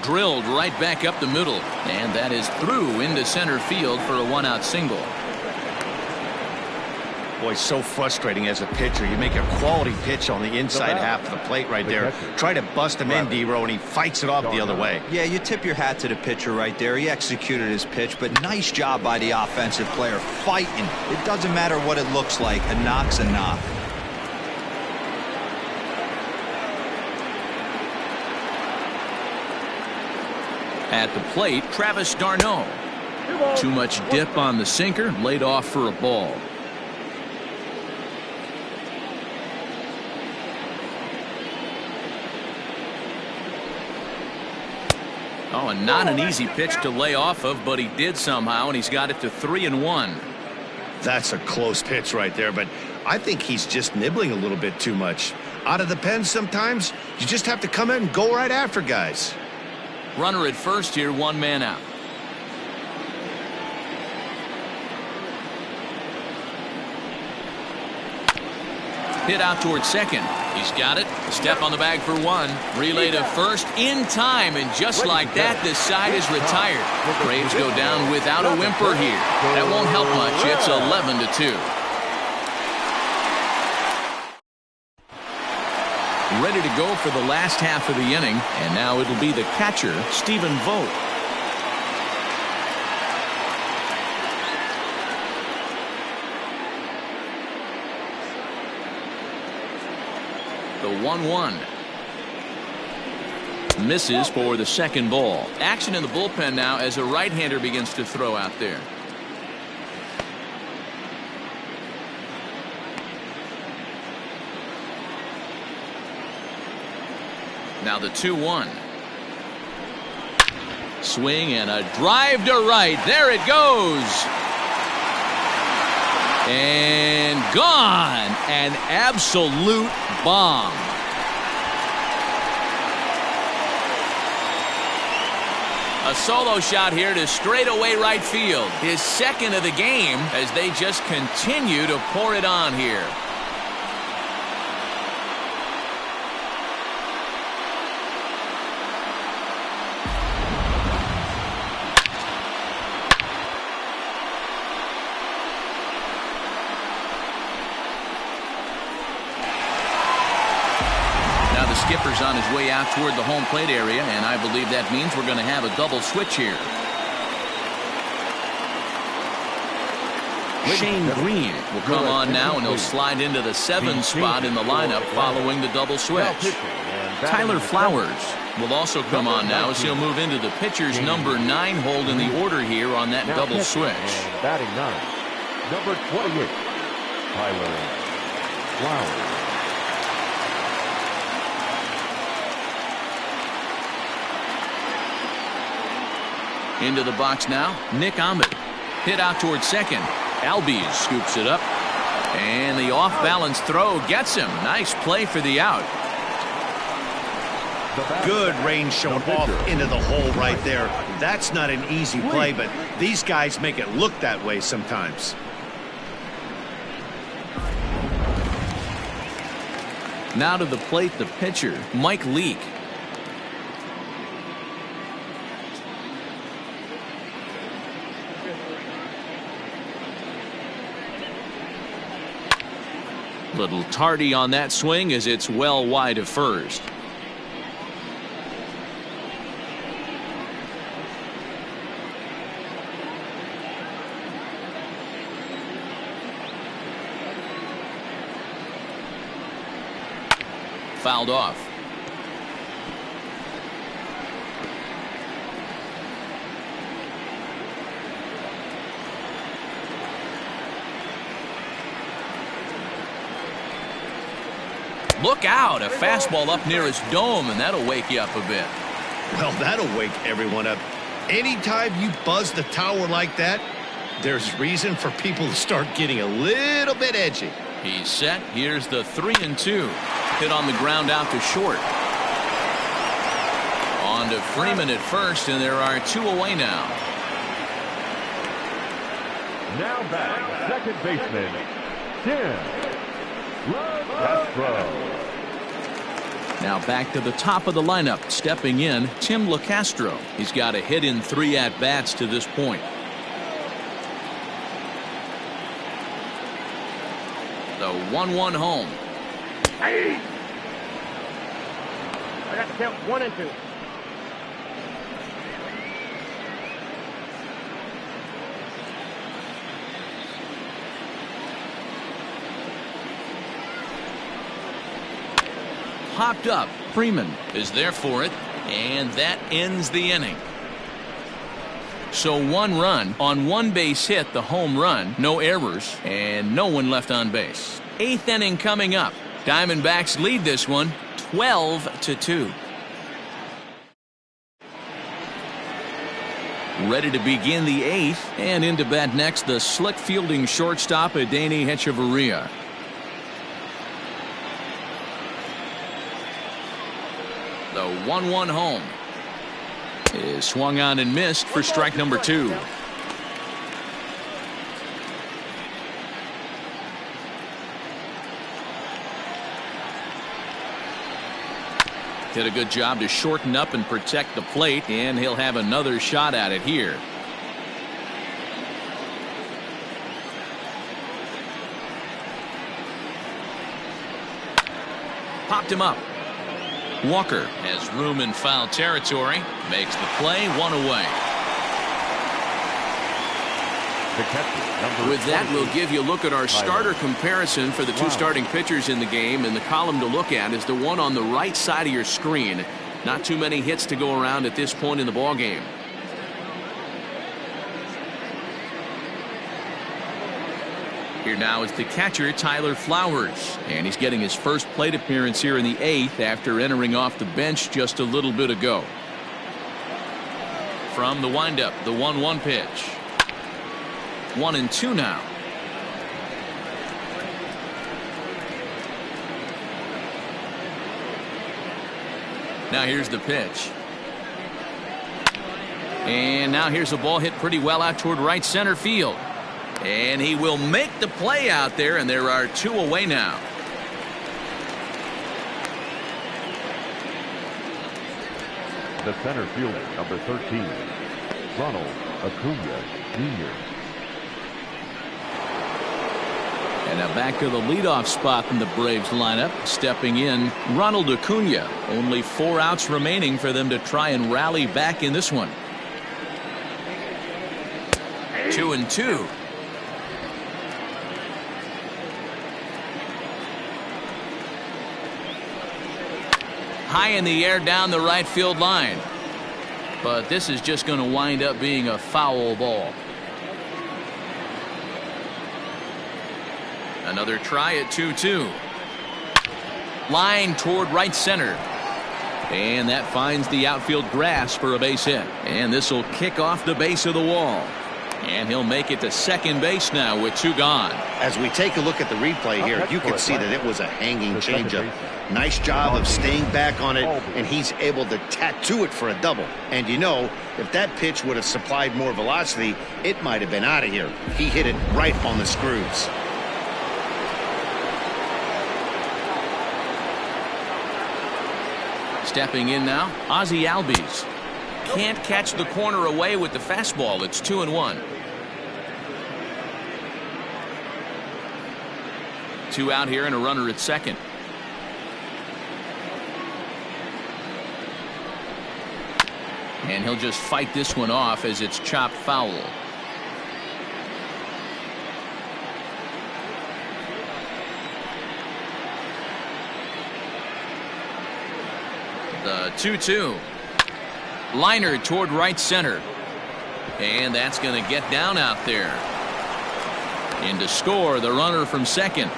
Drilled right back up the middle, and that is through into center field for a 1-out single. Boy, so frustrating as a pitcher. You make a quality pitch on the inside half of the plate right there. Try to bust him in, D-Row, and he fights it off the other way. Yeah, you tip your hat to the pitcher right there. He executed his pitch, but nice job by the offensive player fighting. It doesn't matter what it looks like. A knock's a knock. At the plate, Travis d'Arnaud. Too much dip on the sinker, laid off for a ball. Oh, and not an easy pitch to lay off of, but he did somehow, and he's got it to 3-1. That's a close pitch right there, but I think he's just nibbling a little bit too much. Out of the pen sometimes, you just have to come in and go right after guys. Runner at first here, 1 man out. Hit out towards second. He's got it. A step on the bag for 1. Relay to first in time, and just like that, this side is retired. Braves go down without a whimper here. That won't help much. It's 11-2. ready to go for the last half of the inning, and now it'll be the catcher, Stephen Vogt. The 1-1. Misses for the second ball. Action in the bullpen now as a right-hander begins to throw out there. Now the 2-1. Swing and a drive to right. There it goes. And gone. An absolute bomb. A solo shot here to straightaway right field. His second of the game as they just continue to pour it on here. Skipper's on his way out toward the home plate area, and I believe that means we're going to have a double switch here. Shane Green will come on now, and he'll slide into the 7 spot in the lineup following the double switch. Tyler Flowers will also come on now as he'll move into the pitcher's number 9 hold in the order here on that double switch. Batting 9, number 28, Tyler Flowers. Into the box now, Nick Ahmed. Hit out towards second. Albies scoops it up. And the off-balance throw gets him. Nice play for the out. Good range shown off into the hole right there. That's not an easy play, but these guys make it look that way sometimes. Now to the plate, the pitcher, Mike Leake. Little tardy on that swing as it's well wide of first. Fouled off. Look out, a fastball up near his dome, and that'll wake you up a bit. Well, that'll wake everyone up. Anytime you buzz the tower like that, there's reason for people to start getting a little bit edgy. He's set. Here's the 3-2. Hit on the ground out to short. On to Freeman at first, and there are 2 away now. Now back, second baseman, Tim Castro. Now back to the top of the lineup. Stepping in, Tim LeCastro. He's got a hit in 3 at-bats to this point. The 1-1 home. Hey! I got to count 1 and 2. Popped up. Freeman is there for it, and that ends the inning. So 1 run on 1 base hit, the home run, no errors, and no one left on base. 8th inning coming up. Diamondbacks lead this one 12-2. Ready to begin the 8th, and into bat next, the slick fielding shortstop, Adeiny Hechavarria. The 1-1 home is swung on and missed for strike number 2. Did a good job to shorten up and protect the plate, and he'll have another shot at it here. Popped him up. Walker has room in foul territory. Makes the play, 1 away. The catcher, number With that, we'll give you a look at our starter comparison for the two Wow. starting pitchers in the game. And the column to look at is the one on the right side of your screen. Not too many hits to go around at this point in the ball game. Here now is the catcher, Tyler Flowers. And he's getting his first plate appearance here in the 8th after entering off the bench just a little bit ago. From the windup, the 1-1 pitch. 1-2 now. Now here's the pitch. And now here's a ball hit pretty well out toward right center field. And he will make the play out there, and there are 2 away now. The center fielder, number 13, Ronald Acuna Jr. And now back to the leadoff spot in the Braves lineup. Stepping in, Ronald Acuna. Only 4 outs remaining for them to try and rally back in this one. 2-2. High in the air down the right field line. But this is just going to wind up being a foul ball. Another try at 2-2. Line toward right center. And that finds the outfield grass for a base hit. And this will kick off the base of the wall. And he'll make it to second base now with 2 gone. As we take a look at the replay here, you can see that it was a hanging changeup. Nice job of staying back on it, and he's able to tattoo it for a double. And you know, if that pitch would have supplied more velocity, it might have been out of here. He hit it right on the screws. Stepping in now, Ozzie Albies. Can't catch the corner away with the fastball. It's 2-1. 2 out here and a runner at second. And he'll just fight this one off as it's chopped foul. The 2-2. Liner toward right center. And that's going to get down out there. In to score, the runner from second.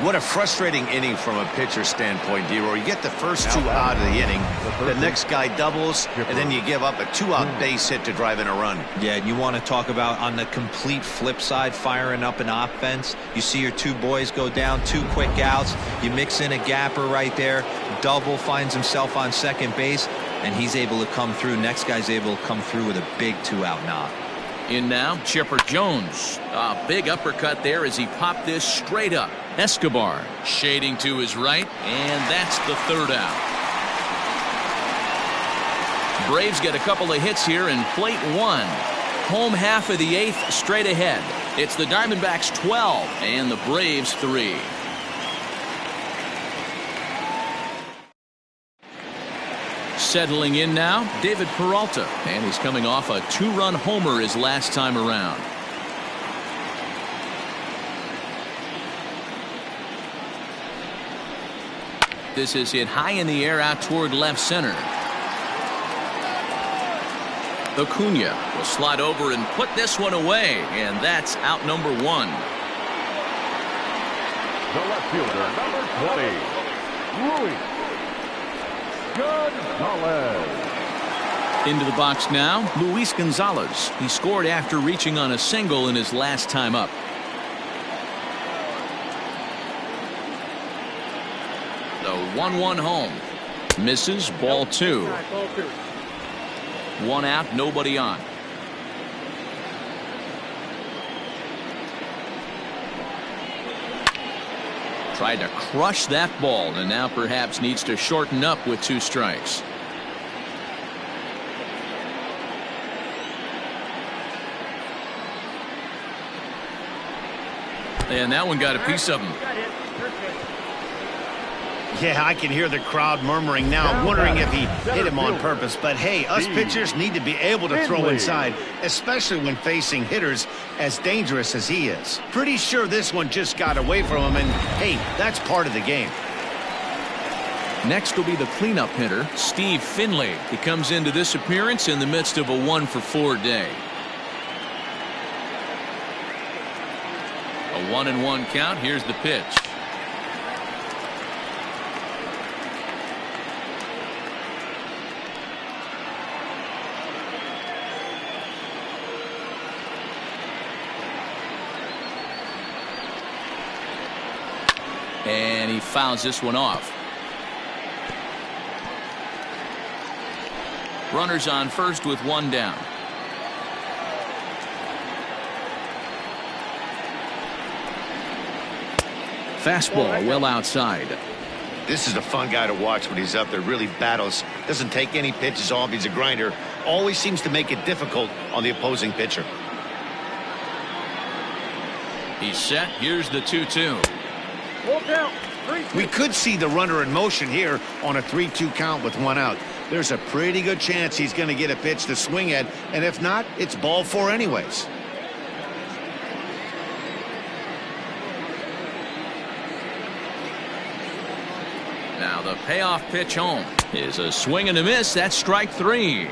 What a frustrating inning from a pitcher standpoint, D-Roy. You get the first 2 out of the inning, the next guy doubles, and then you give up a 2-out base hit to drive in a run. Yeah, and you want to talk about on the complete flip side, firing up an offense. You see your 2 boys go down, 2 quick outs. You mix in a gapper right there. Double finds himself on second base, and he's able to come through. Next guy's able to come through with a big 2-out knock. In now, Chipper Jones. A big uppercut there as he popped this straight up. Escobar shading to his right, and that's the 3rd out. Braves get a couple of hits here in plate 1. Home half of the 8th straight ahead. It's the Diamondbacks 12 and the Braves 3. Settling in now, David Peralta, and he's coming off a 2-run homer his last time around. This is hit high in the air out toward left center. Acuna will slide over and put this one away, and that's out number 1. The left fielder, number 20, Luis Gonzalez. Into the box now, Luis Gonzalez. He scored after reaching on a single in his last time up. The 1-1 home. Misses, ball 2. 1 out, nobody on. Tried to crush that ball, and now perhaps needs to shorten up with 2 strikes. And that one got a piece of him. Yeah, I can hear the crowd murmuring now, wondering if he hit him on purpose. But hey, us pitchers need to be able to throw inside, especially when facing hitters as dangerous as he is. Pretty sure this one just got away from him, and hey, that's part of the game. Next will be the cleanup hitter, Steve Finley. He comes into this appearance in the midst of a 1-for-4 day. A 1-1 count. Here's the pitch. And he fouls this one off. Runners on first with one down. Fastball well outside. This is a fun guy to watch when he's up there. Really battles. Doesn't take any pitches off. He's a grinder. Always seems to make it difficult on the opposing pitcher. He's set. Here's the 2-2. We could see the runner in motion here on a 3-2 count with one out. There's a pretty good chance he's going to get a pitch to swing at, and if not, it's ball 4 anyways. Now the payoff pitch home is a swing and a miss. That's strike 3.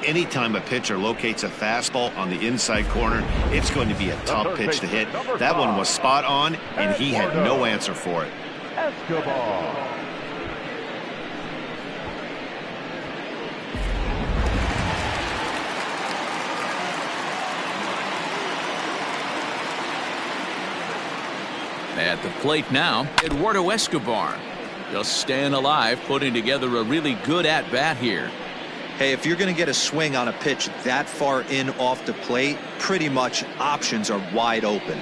Anytime a pitcher locates a fastball on the inside corner, it's going to be a tough pitch to hit. That one was spot on, and he had no answer for it. At the plate now, Eduardo Escobar. Just staying alive, putting together a really good at-bat here. Hey, if you're going to get a swing on a pitch that far in off the plate, pretty much options are wide open.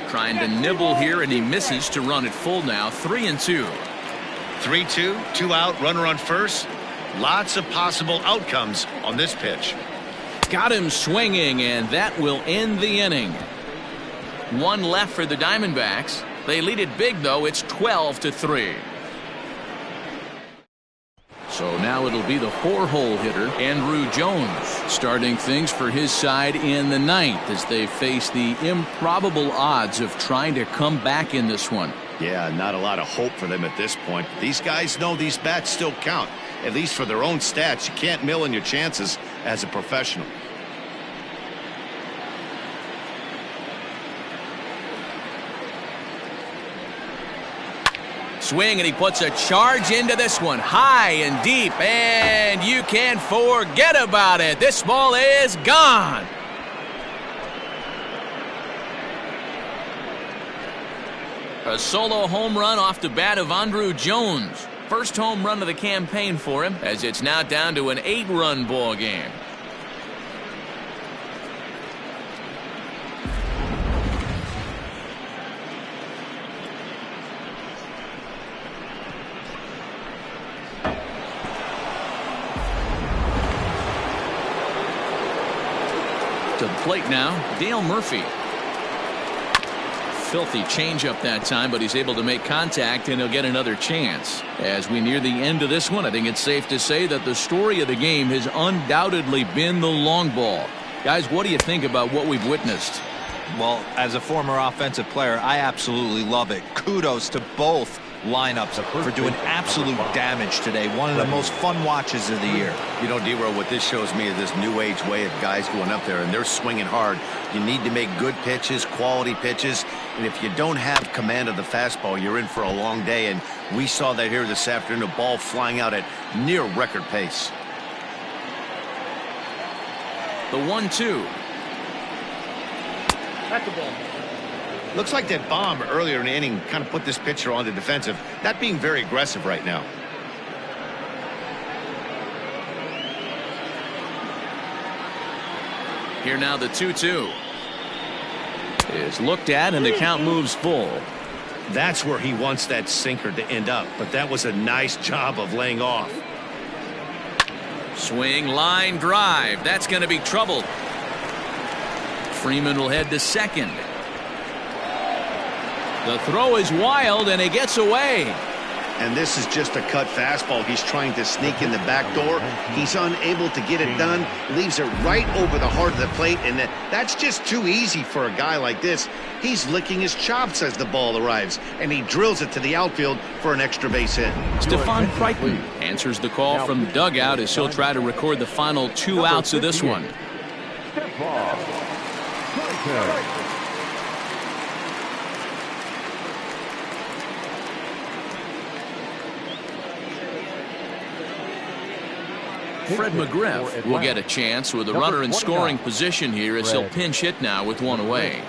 Trying to nibble here, and he misses to run it full now. 3-2. 3-2, 2 out, runner on first. Lots of possible outcomes on this pitch. Got him swinging, and that will end the inning. One left for the Diamondbacks. They lead it big, though. It's 12-3. So now it'll be the 4-hole hitter, Andrew Jones, starting things for his side in the 9th as they face the improbable odds of trying to come back in this one. Yeah, not a lot of hope for them at this point. These guys know these bats still count, at least for their own stats. You can't mill in your chances as a professional. Swing, and he puts a charge into this one, high and deep, and you can't forget about it. This ball is gone. A solo home run off the bat of Andrew Jones. First home run of the campaign for him, as it's now down to an 8-run ball game. To the plate now, Dale Murphy. Filthy changeup that time, but he's able to make contact, and he'll get another chance. As we near the end of this one, I think it's safe to say that the story of the game has undoubtedly been the long ball. Guys, what do you think about what we've witnessed? Well, as a former offensive player, I absolutely love it. Kudos to both lineups for doing absolute damage today. One of the most fun watches of the year. You know, D-Row, what this shows me is this new age way of guys going up there, and they're swinging hard. You need to make good pitches, quality pitches, and if you don't have command of the fastball, you're in for a long day, and we saw that here this afternoon, a ball flying out at near record pace. The 1-2. That's the ball. Looks like that bomb earlier in the inning kind of put this pitcher on the defensive. Not being very aggressive right now. Here now the 2-2 is looked at, and the count moves full. That's where he wants that sinker to end up, but that was a nice job of laying off. Swing, line drive. That's going to be trouble. Freeman will head to second. The throw is wild, and it gets away. And this is just a cut fastball. He's trying to sneak in the back door. He's unable to get it done. Leaves it right over the heart of the plate, and that's just too easy for a guy like this. He's licking his chops as the ball arrives, and he drills it to the outfield for an extra base hit. Stephon Crichton answers the call from the dugout as he'll try to record the final 2 outs of this one. Stephon Crichton. Fred McGriff will get a chance with a runner in scoring position here as he'll pinch hit now with 1 away.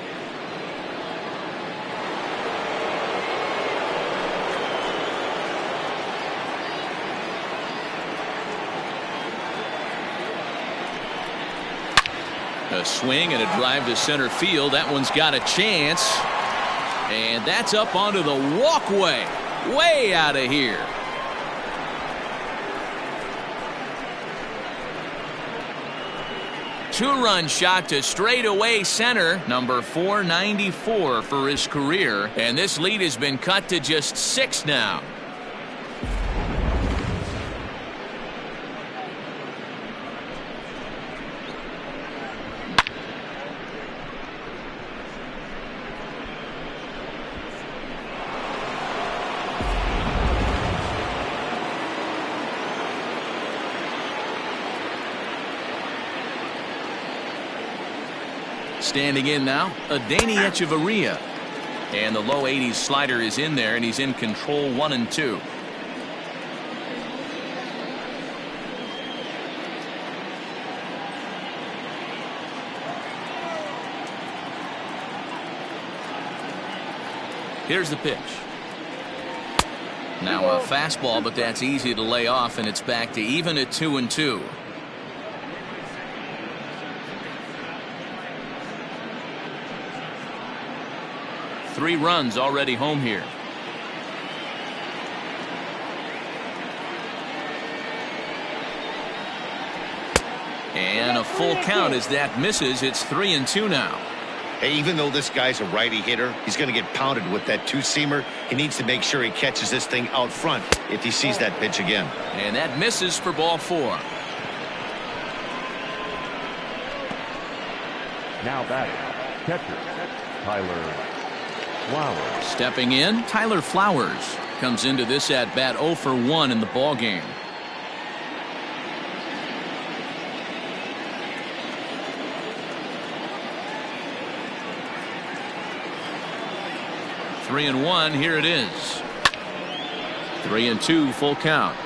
A swing and a drive to center field. That one's got a chance. And that's up onto the walkway. Way out of here. Two-run shot to straightaway center, number 494 for his career, and this lead has been cut to just 6 now. Standing in now, Adeiny Echeverria. And the low 80s slider is in there, and he's in control 1-2. Here's the pitch. Now a fastball, but that's easy to lay off, and it's back to even at 2-2. Three runs already home here. And a full count as that misses. It's 3-2 now. Hey, even though this guy's a righty hitter, he's going to get pounded with that two-seamer. He needs to make sure he catches this thing out front if he sees that pitch again. And that misses for ball 4. Now batting, catcher, Tyler Flowers. Stepping in, Tyler Flowers comes into this at bat 0 for 1 in the ball game. Three and 1, here it is. 3-2, full count.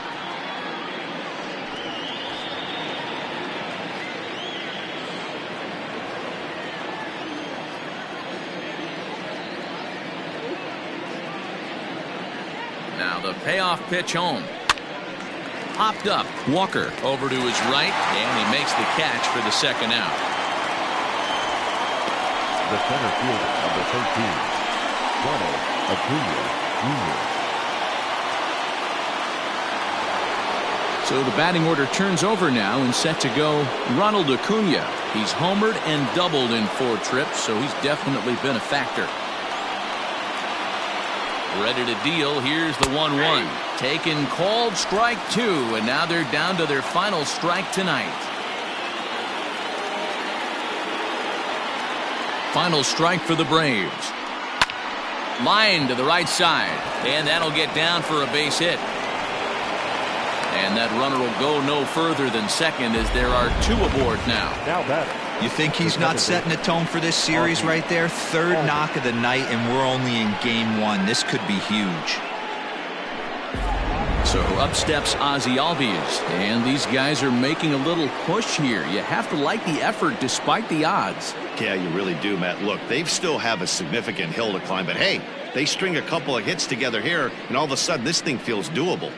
Now the payoff pitch home. Popped up. Walker over to his right, and he makes the catch for the second out. The center fielder, number 13, Ronald Acuna Jr. So the batting order turns over now and set to go Ronald Acuna. He's homered and doubled in 4 trips, so he's definitely been a factor. Ready to deal. Here's the 1-1. Taken, called, strike 2, and now they're down to their final strike tonight. Final strike for the Braves. Line to the right side, and that'll get down for a base hit. And that runner will go no further than second as there are 2 aboard now. Now batting. You think he's not setting the tone for this series right there? 3rd knock of the night, and we're only in game 1. This could be huge. So up steps Ozzie Albies, and these guys are making a little push here. You have to like the effort despite the odds. Yeah, you really do, Matt. Look, they still have a significant hill to climb, but hey, they string a couple of hits together here, and all of a sudden this thing feels doable.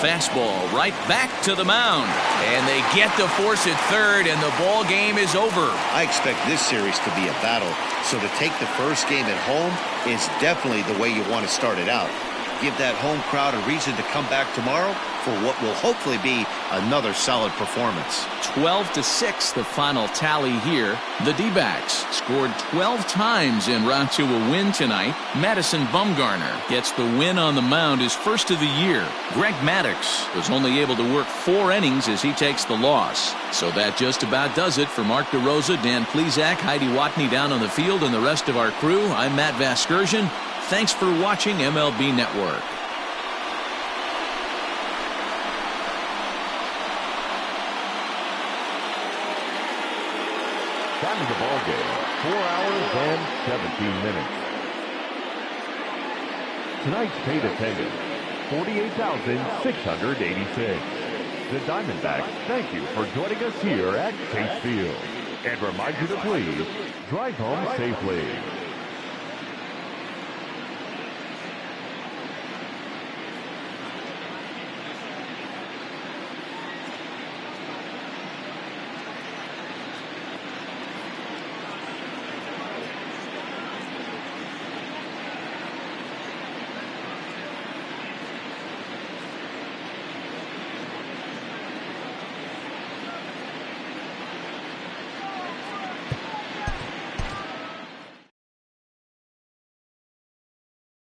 fastball right back to the mound. And they get to force it third, and the ball game is over. I expect this series to be a battle. So to take the first game at home is definitely the way you want to start it out. Give that home crowd a reason to come back tomorrow for what will hopefully be another solid performance. 12-6 the final tally here. The D-backs scored 12 times en route to a win tonight. Madison Bumgarner gets the win on the mound, his first of the year. Greg Maddux was only able to work 4 innings as he takes the loss. So that just about does it for Mark DeRosa, Dan Plesac, Heidi Watney down on the field, and the rest of our crew. I'm Matt Vasgersian. Thanks for watching MLB Network. Time of the ball game, 4 hours and 17 minutes. Tonight's paid attendance, 48,686. The Diamondbacks thank you for joining us here at Chase Field and remind you to please drive home safely.